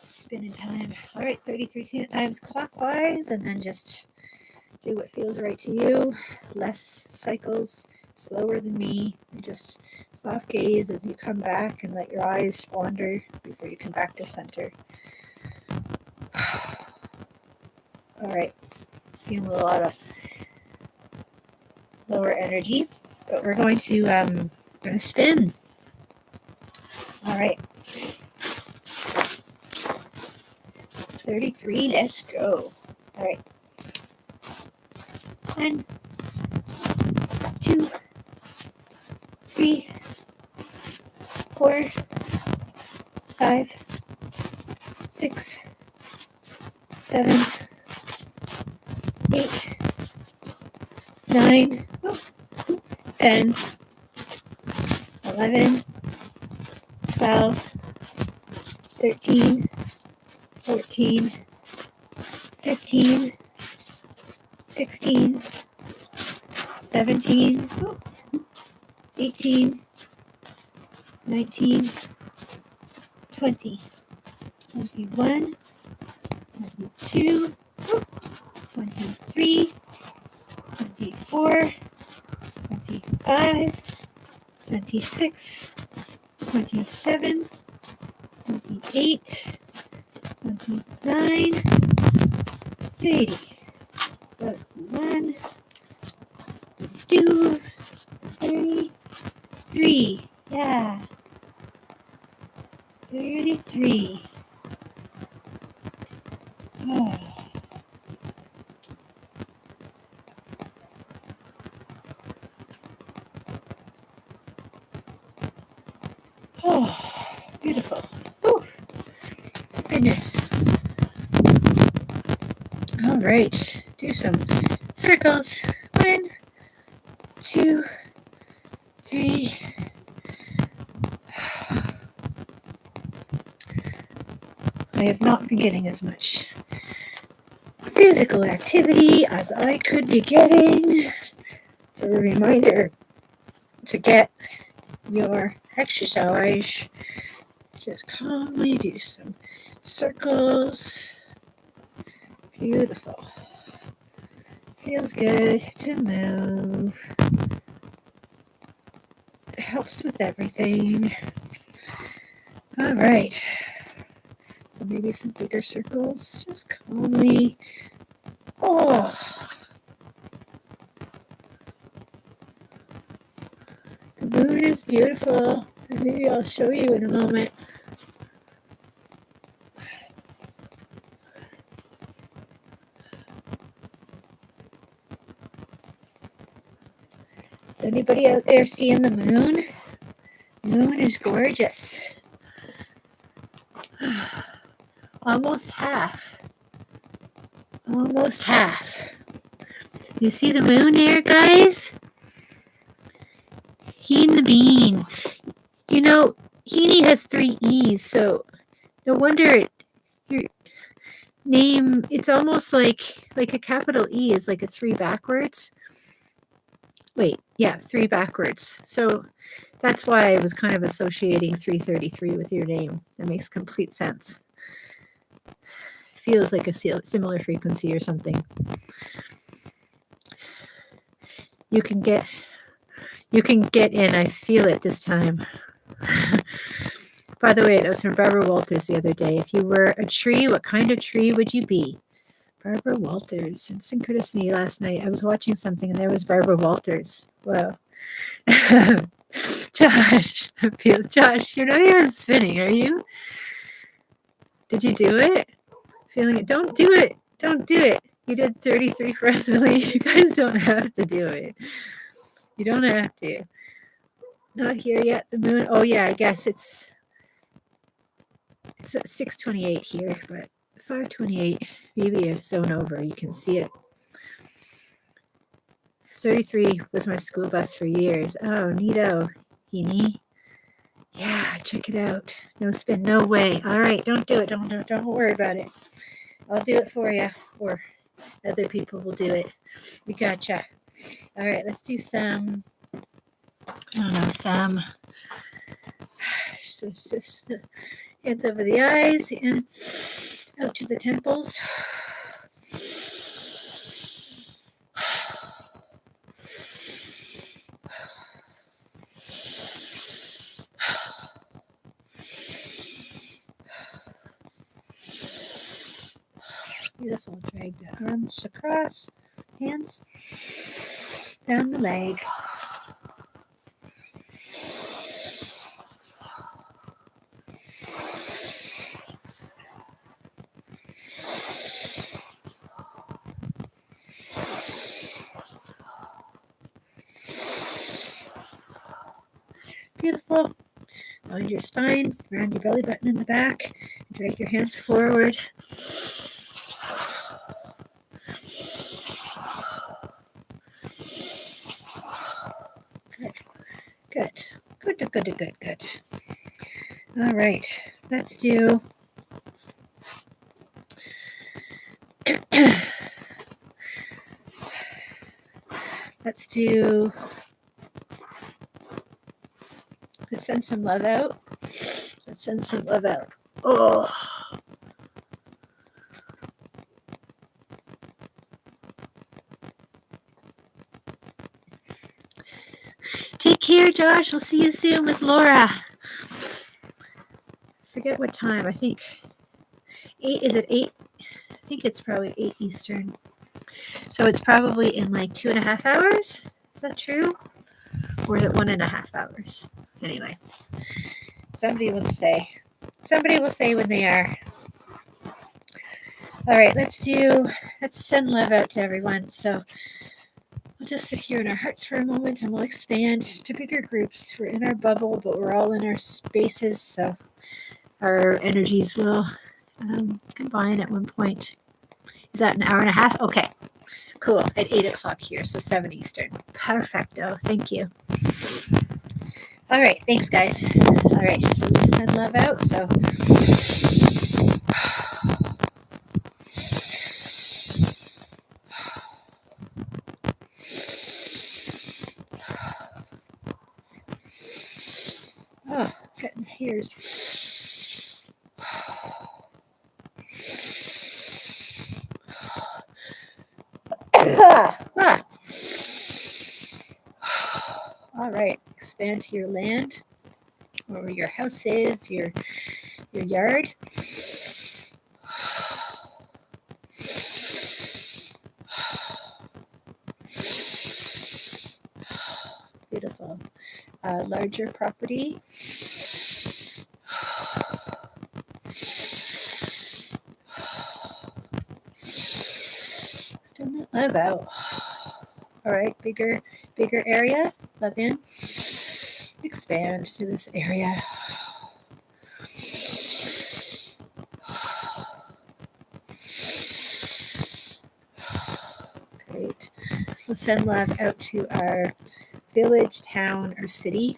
Spinning time. All right, 33 times clockwise, and then just do what feels right to you. Less cycles, slower than me. And just soft gaze as you come back and let your eyes wander before you come back to center. All right, feeling a lot of lower energy, but we're going to spin. All right. 33, let's go. All right. 1, 2, 3, 4, 5, 6, 7, 8, 9, 10, 11, 12, 13, 14, 15, 16, 17, 18, 19, 20, 21, 22, 23, 24, 25, 26, 27, 28, 29, 30, 31, 32, 33. Yeah. 33. Oh. Oh, beautiful. Oh, goodness. All right. Do some circles. 1, 2, 3. I have not been getting as much physical activity as I could be getting. So a reminder to get your exercise. Just calmly do some circles. Beautiful. Feels good to move. It helps with everything. All right. So maybe some bigger circles. Just calmly. Oh. The moon is beautiful. Maybe I'll show you in a moment. Is anybody out there seeing the moon? The moon is gorgeous. Almost half. Almost half. You see the moon there, guys? Heen the Bean. You know, Heaney has 3 E's, so no wonder your name, it's almost like a capital E is like a 3 backwards. Wait, yeah, 3 backwards. So that's why I was kind of associating 333 with your name. That makes complete sense. Feels like a similar frequency or something. You can get in. I feel it this time. By the way, that was from Barbara Walters the other day. If you were a tree, what kind of tree would you be? Barbara Walters and Synchronicity last night. I was watching something and there was Barbara Walters. Wow. Josh, you're not even spinning, are you? Did you do it? Feeling it? Don't do it. Don't do it. You did 33 for us, Millie. You guys don't have to do it. You don't have to. Not here yet. The moon. Oh yeah, I guess it's at 6:28 here, but 5:28, maybe a zone over. You can see it. 33 was my school bus for years. Oh, neato, Heaney. Yeah, check it out. No spin, no way. All right, don't do it. Don't worry about it. I'll do it for you, or other people will do it. We gotcha. All right, let's do some. I don't know, some. Just hands over the eyes and out to the temples. Beautiful. Drag the arms across, hands down the leg. Beautiful. on your spine, around your belly button in the back. Drag your hands forward. Good. Good. All right. Let's do let's send some love out. Oh. Take care, Josh. We'll see you soon with Laura. Forget what time. I think 8. Is it 8? I think it's probably 8 Eastern. So it's probably in like 2.5 hours. Is that true? Or is it 1.5 hours? Anyway, somebody will say when they are. All right, let's send love out to everyone. So we'll just sit here in our hearts for a moment and we'll expand to bigger groups. We're in our bubble, but we're all in our spaces. So our energies will combine at one point. Is that 1.5 hours? Okay, cool. At 8 o'clock here, so 7 Eastern. Perfecto. Thank you. All right, thanks, guys. All right, so we'll send love out. So getting ears. All right, expand to your land, or your house is, your yard. Beautiful. Larger property. Still not love out. All right, bigger area. Love in. Expand to this area. Great. We'll send love out to our village, town, or city,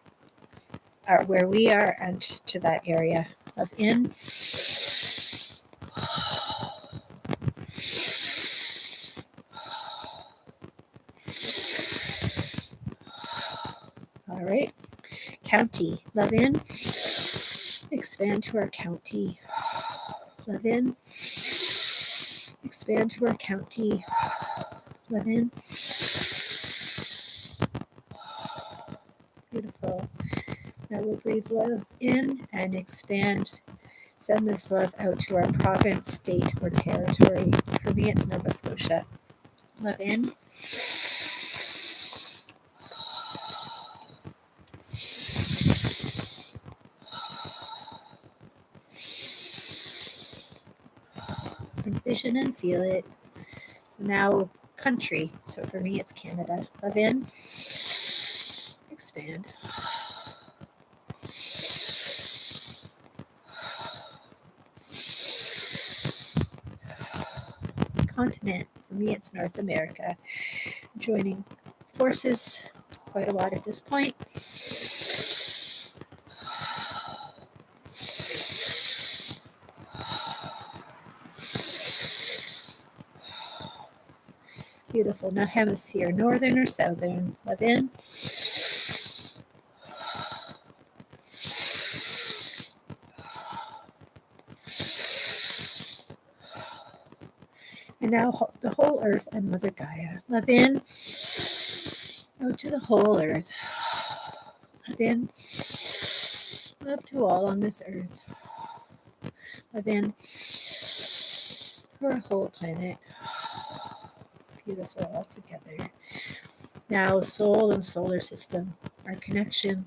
or where we are, and to that area. Love in. All right. County. Love in. Expand to our county. Love in. Expand to our county. Love in. Beautiful. Now we'll breathe love in and expand. Send this love out to our province, state, or territory. For me, it's Nova Scotia. Love in. Envision and feel it. So now country. So for me, it's Canada. Love in. Expand. Continent. For me, it's North America. Joining forces quite a lot at this point. Beautiful. Now hemisphere, northern or southern. Love in. And now the whole earth and Mother Gaia. Love in. Out to the whole earth. Love in. Love to all on this earth. Love in. For a whole planet. Beautiful all together. Now soul and solar system. Our connection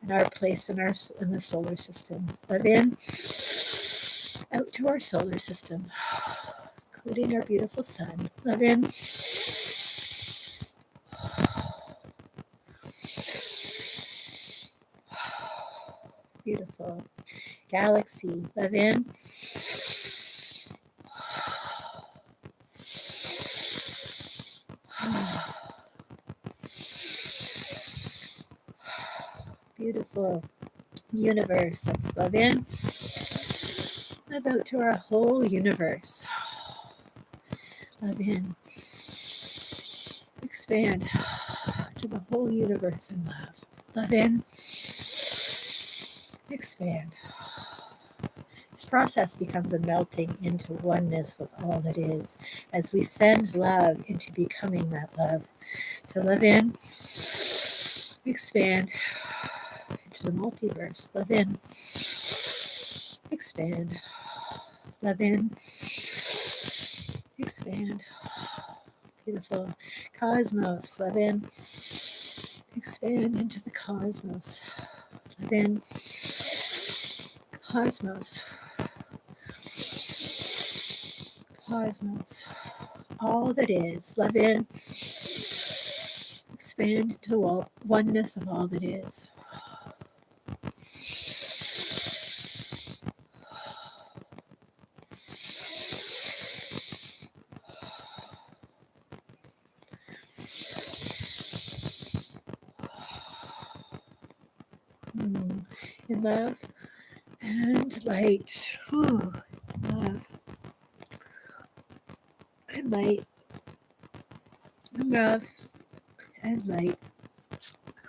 and our place in the solar system. Love in. Out to our solar system. Including our beautiful sun. Love in. Beautiful. Beautiful. Galaxy. Love in. Beautiful. Universe. Let's love in. Love out to our whole universe. Love in. Expand to the whole universe in love. Love in. Expand. This process becomes a melting into oneness with all that is as we send love into becoming that love. So love in. Expand into the multiverse. Love in. Expand. Love in. Expand. Beautiful. Cosmos. Love in. Expand into the cosmos. Love in. Cosmos. Cosmos. All that is. Love in. Expand into the oneness of all that is. In love and light. Ooh, love and light. Love and light.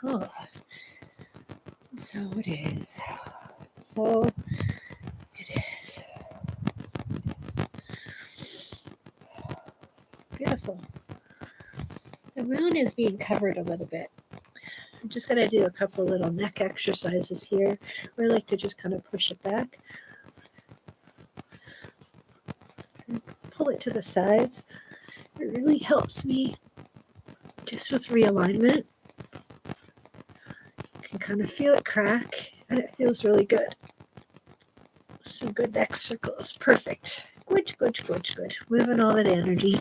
Oh, so it is. So it is. Beautiful. The moon is being covered a little bit. I'm just going to do a couple little neck exercises here. Where I like to just kind of push it back. Pull it to the sides. It really helps me just with realignment. You can kind of feel it crack, and it feels really good. Some good neck circles. Perfect. Good, good, good, good. Moving all that energy.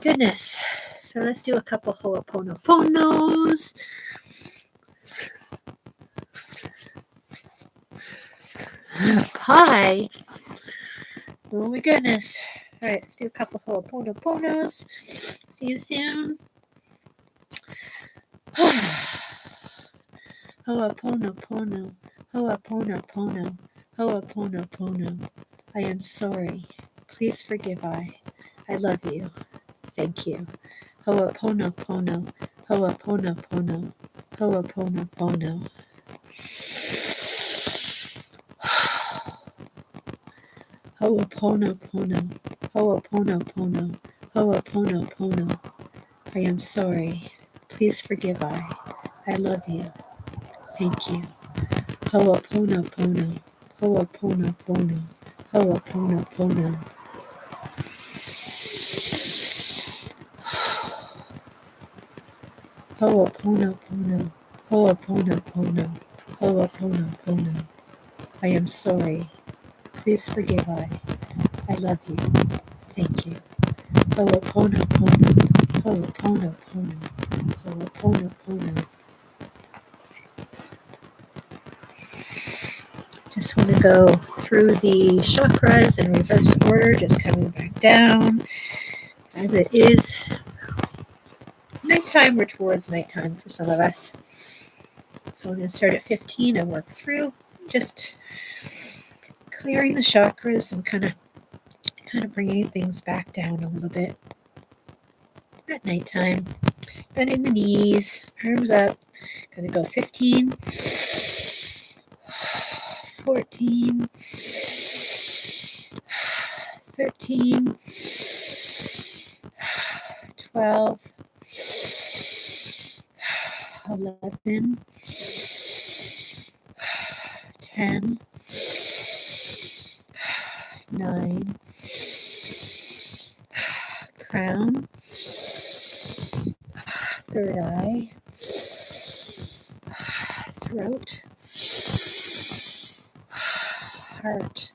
Goodness. So let's do a couple Ho'oponoponos. Hi. Oh my goodness. All right, let's do a couple Ho'oponoponos. See you soon. Ho'oponopono. Ho'oponopono. Ho'oponopono. I am sorry. Please forgive I love you. Thank you. Ho'oponopono. Ho'oponopono. Ho'oponopono. Ho'oponopono. Ho'oponopono. Ho'oponopono. I am sorry. Please forgive I love you. Thank you. Ho'oponopono. Ho'oponopono. Ho'oponopono. Ho'oponopono. Ho'oponopono. Ho'oponopono. I am sorry. Please forgive I love you. Thank you. Ho'oponopono. Ho'oponopono. Ho'oponopono. Just want to go through the chakras in reverse order, just coming back down. As it is nighttime, we're towards nighttime for some of us. So I'm going to start at 15 and work through, just clearing the chakras and kind of bringing things back down a little bit. At nighttime, bending the knees, arms up. Going to go 15, 14, 13, 12, 11, 10, 9, crown, third eye, throat, heart,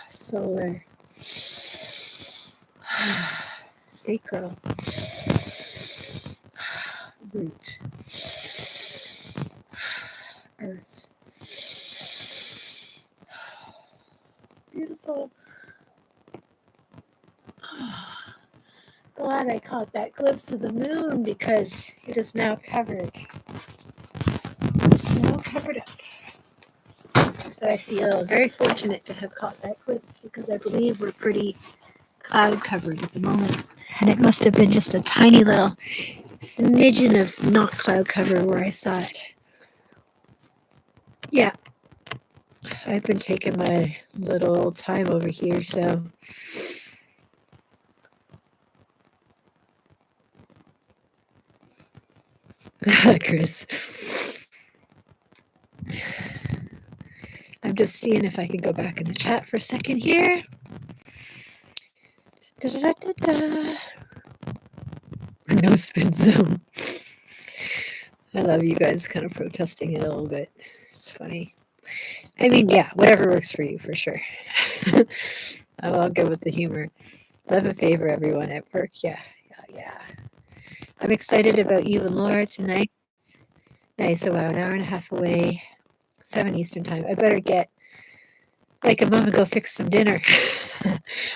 solar, sacral, root, Beautiful. Glad I caught that glimpse of the moon because it is now covered. It's now covered up. So I feel very fortunate to have caught that glimpse because I believe we're pretty cloud covered at the moment. And it must have been just a tiny little smidgen of not cloud cover where I saw it. Yeah, I've been taking my little time over here, so. Chris. I'm just seeing if I can go back in the chat for a second here. Da-da-da-da-da. No spin zone. I love you guys kind of protesting it a little bit. It's funny. I mean, yeah, whatever works for you, for sure. I'll go with the humor. Love and favor, everyone at work. Yeah. I'm excited about you and Laura tonight. Nice. So, wow, an hour and a half away, 7 Eastern time. I better get like a mom and go fix some dinner.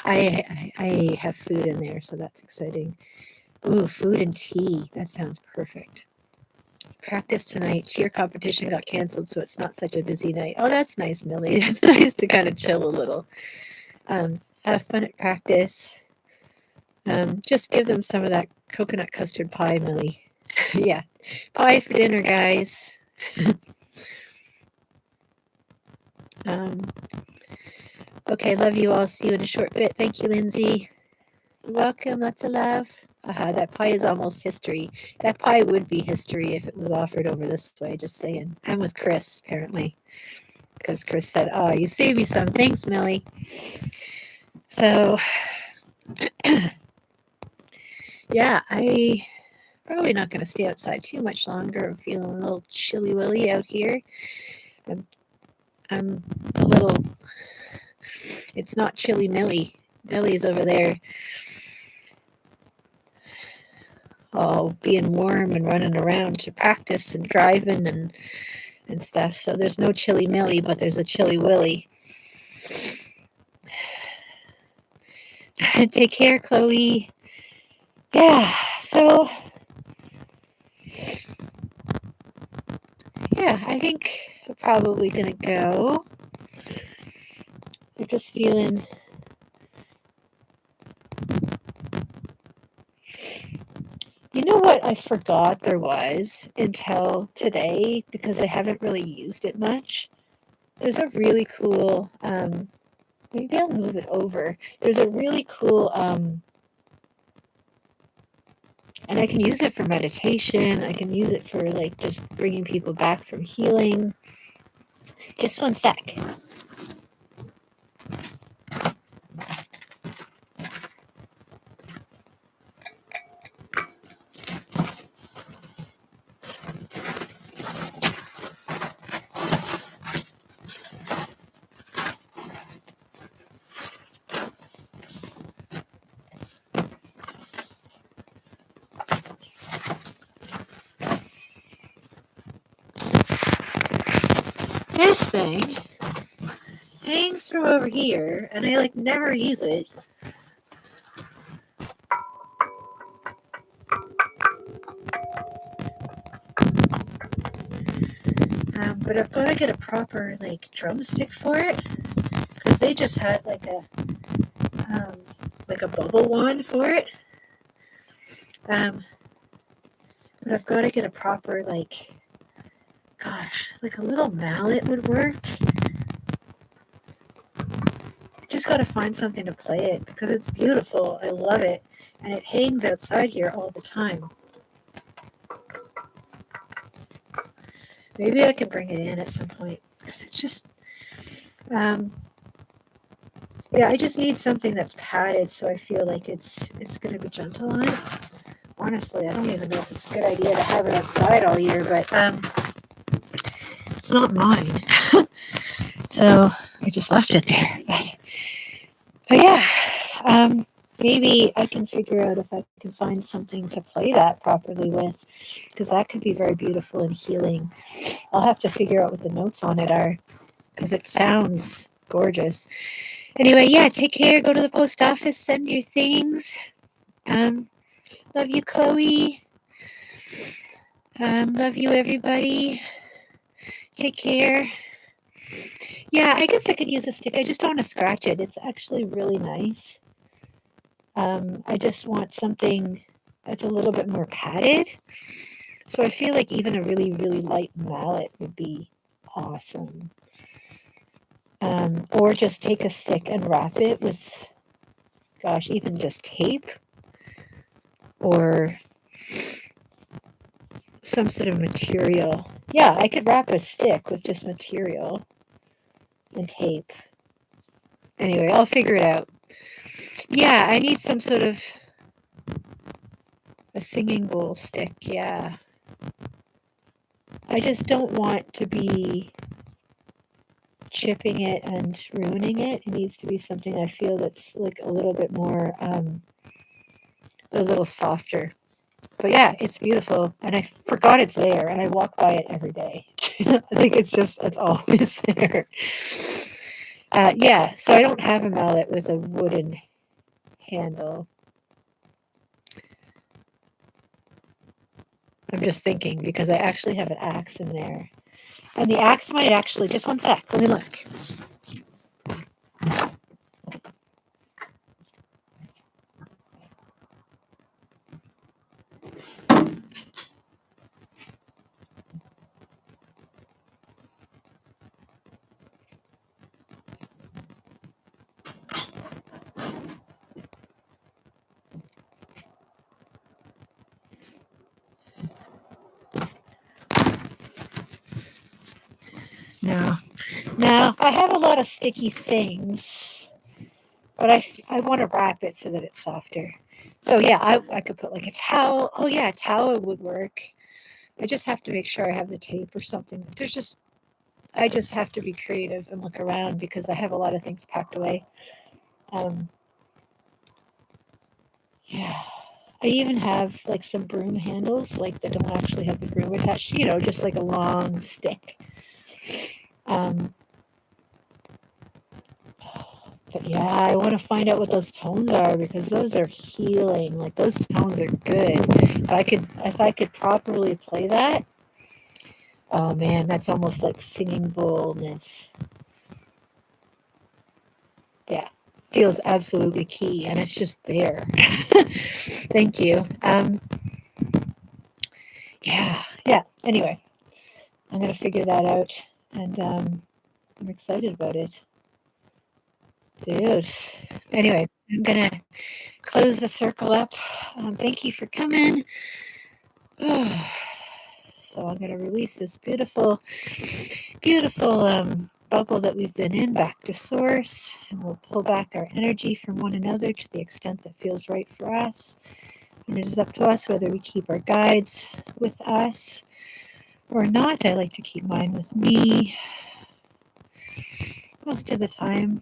I have food in there, so that's exciting. Ooh, food and tea. That sounds perfect. Practice tonight. Cheer competition got canceled, so it's not such a busy night. Oh, that's nice, Millie. It's nice to kind of chill a little. Have fun at practice. Just give them some of that coconut custard pie, Millie. Yeah, pie for dinner, guys. Okay, love you all. See you in a short bit. Thank you, Lindsay. You're welcome. Lots of love. That pie is almost history. That pie would be history if it was offered over this way, just saying. I'm with Chris, apparently, because Chris said, oh, you saved me some. Thanks, Millie. So, yeah, I probably not going to stay outside too much longer. I'm feeling a little chilly-willy out here. I'm a little, it's not chilly Millie. Millie's over there all being warm and running around to practice and driving and stuff. So there's no chilly Millie, but there's a chilly Willie. Take care, Chloe. Yeah, so yeah, I think we're probably gonna go. We're just feeling you know what I forgot there was until today because I haven't really used it much. There's a really cool maybe I'll move it over. There's a really cool and I can use it for meditation. I can use it for like just bringing people back from healing. Just one sec. This thing hangs from over here, and I like never use it. But I've got to get a proper like drumstick for it because they just had like a bubble wand for it. But I've got to get a proper like a little mallet would work. Just got to find something to play it because it's beautiful. I love it, and it hangs outside here all the time. Maybe I can bring it in at some point because it's just, yeah, I just need something that's padded so I feel like it's going to be gentle on it. Honestly, I don't even know if it's a good idea to have it outside all year, but it's not mine. So I just left it there. But yeah, maybe I can figure out if I can find something to play that properly with because that could be very beautiful and healing. I'll have to figure out what the notes on it are because it sounds gorgeous. Anyway, yeah, take care. Go to the post office. Send your things. Love you, Chloe. Love you, everybody. Take care. Yeah, I guess I could use a stick. I just don't want to scratch it. It's actually really nice. I just want something that's a little bit more padded. So I feel like even a really, really light mallet would be awesome. Or just take a stick and wrap it with, gosh, even just tape or some sort of material. Yeah, I could wrap a stick with just material and tape. Anyway, I'll figure it out. Yeah, I need some sort of a singing bowl stick. Yeah. I just don't want to be chipping it and ruining it. It needs to be something I feel that's like a little bit more, a little softer. But yeah, it's beautiful. And I forgot it's there and I walk by it every day. I think it's always there. Yeah, so I don't have a mallet with a wooden handle. I'm just thinking because I actually have an axe in there. And the axe might actually, just one sec, let me look. No, I have a lot of sticky things, but I want to wrap it so that it's softer. So yeah, I could put like a towel. Oh yeah, a towel would work. I just have to make sure I have the tape or something. I just have to be creative and look around because I have a lot of things packed away. Yeah. I even have like some broom handles, like that don't actually have the broom attached, just like a long stick. But yeah, I want to find out what those tones are because those are healing. Like those tones are good. If I could properly play that, oh man, that's almost like singing bowlness. Yeah, feels absolutely key, and it's just there. Thank you. Yeah. Anyway, I'm gonna figure that out, and I'm excited about it, dude. Anyway, I'm gonna close the circle up. Thank you for coming. So I'm going to release this beautiful, beautiful bubble that we've been in back to source, and we'll pull back our energy from one another to the extent that feels right for us. And it is up to us whether we keep our guides with us or not. I like to keep mine with me most of the time.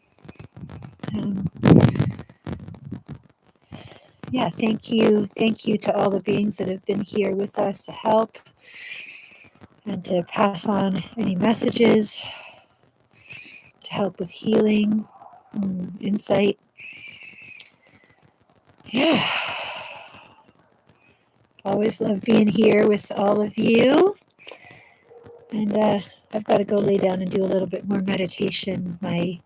Yeah, thank you. Thank you to all the beings that have been here with us to help and to pass on any messages, to help with healing, insight. Yeah. Always love being here with all of you. And I've got to go lay down and do a little bit more meditation. I've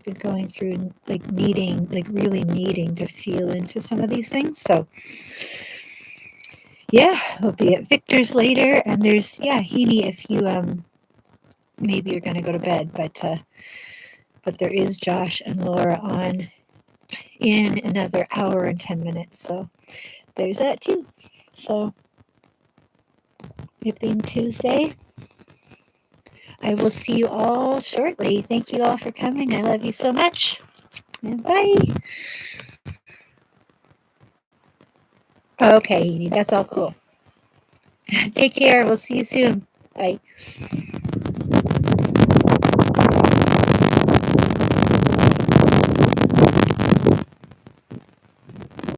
been going through really needing to feel into some of these things. So yeah, we'll be at Victor's later. And there's, Heaney, if you, maybe you're going to go to bed, but there is Josh and Laura on in another hour and 10 minutes. So there's that too. So it being Tuesday, I will see you all shortly. Thank you all for coming. I love you so much. And bye. Okay, that's all cool. Take care. We'll see you soon. Bye.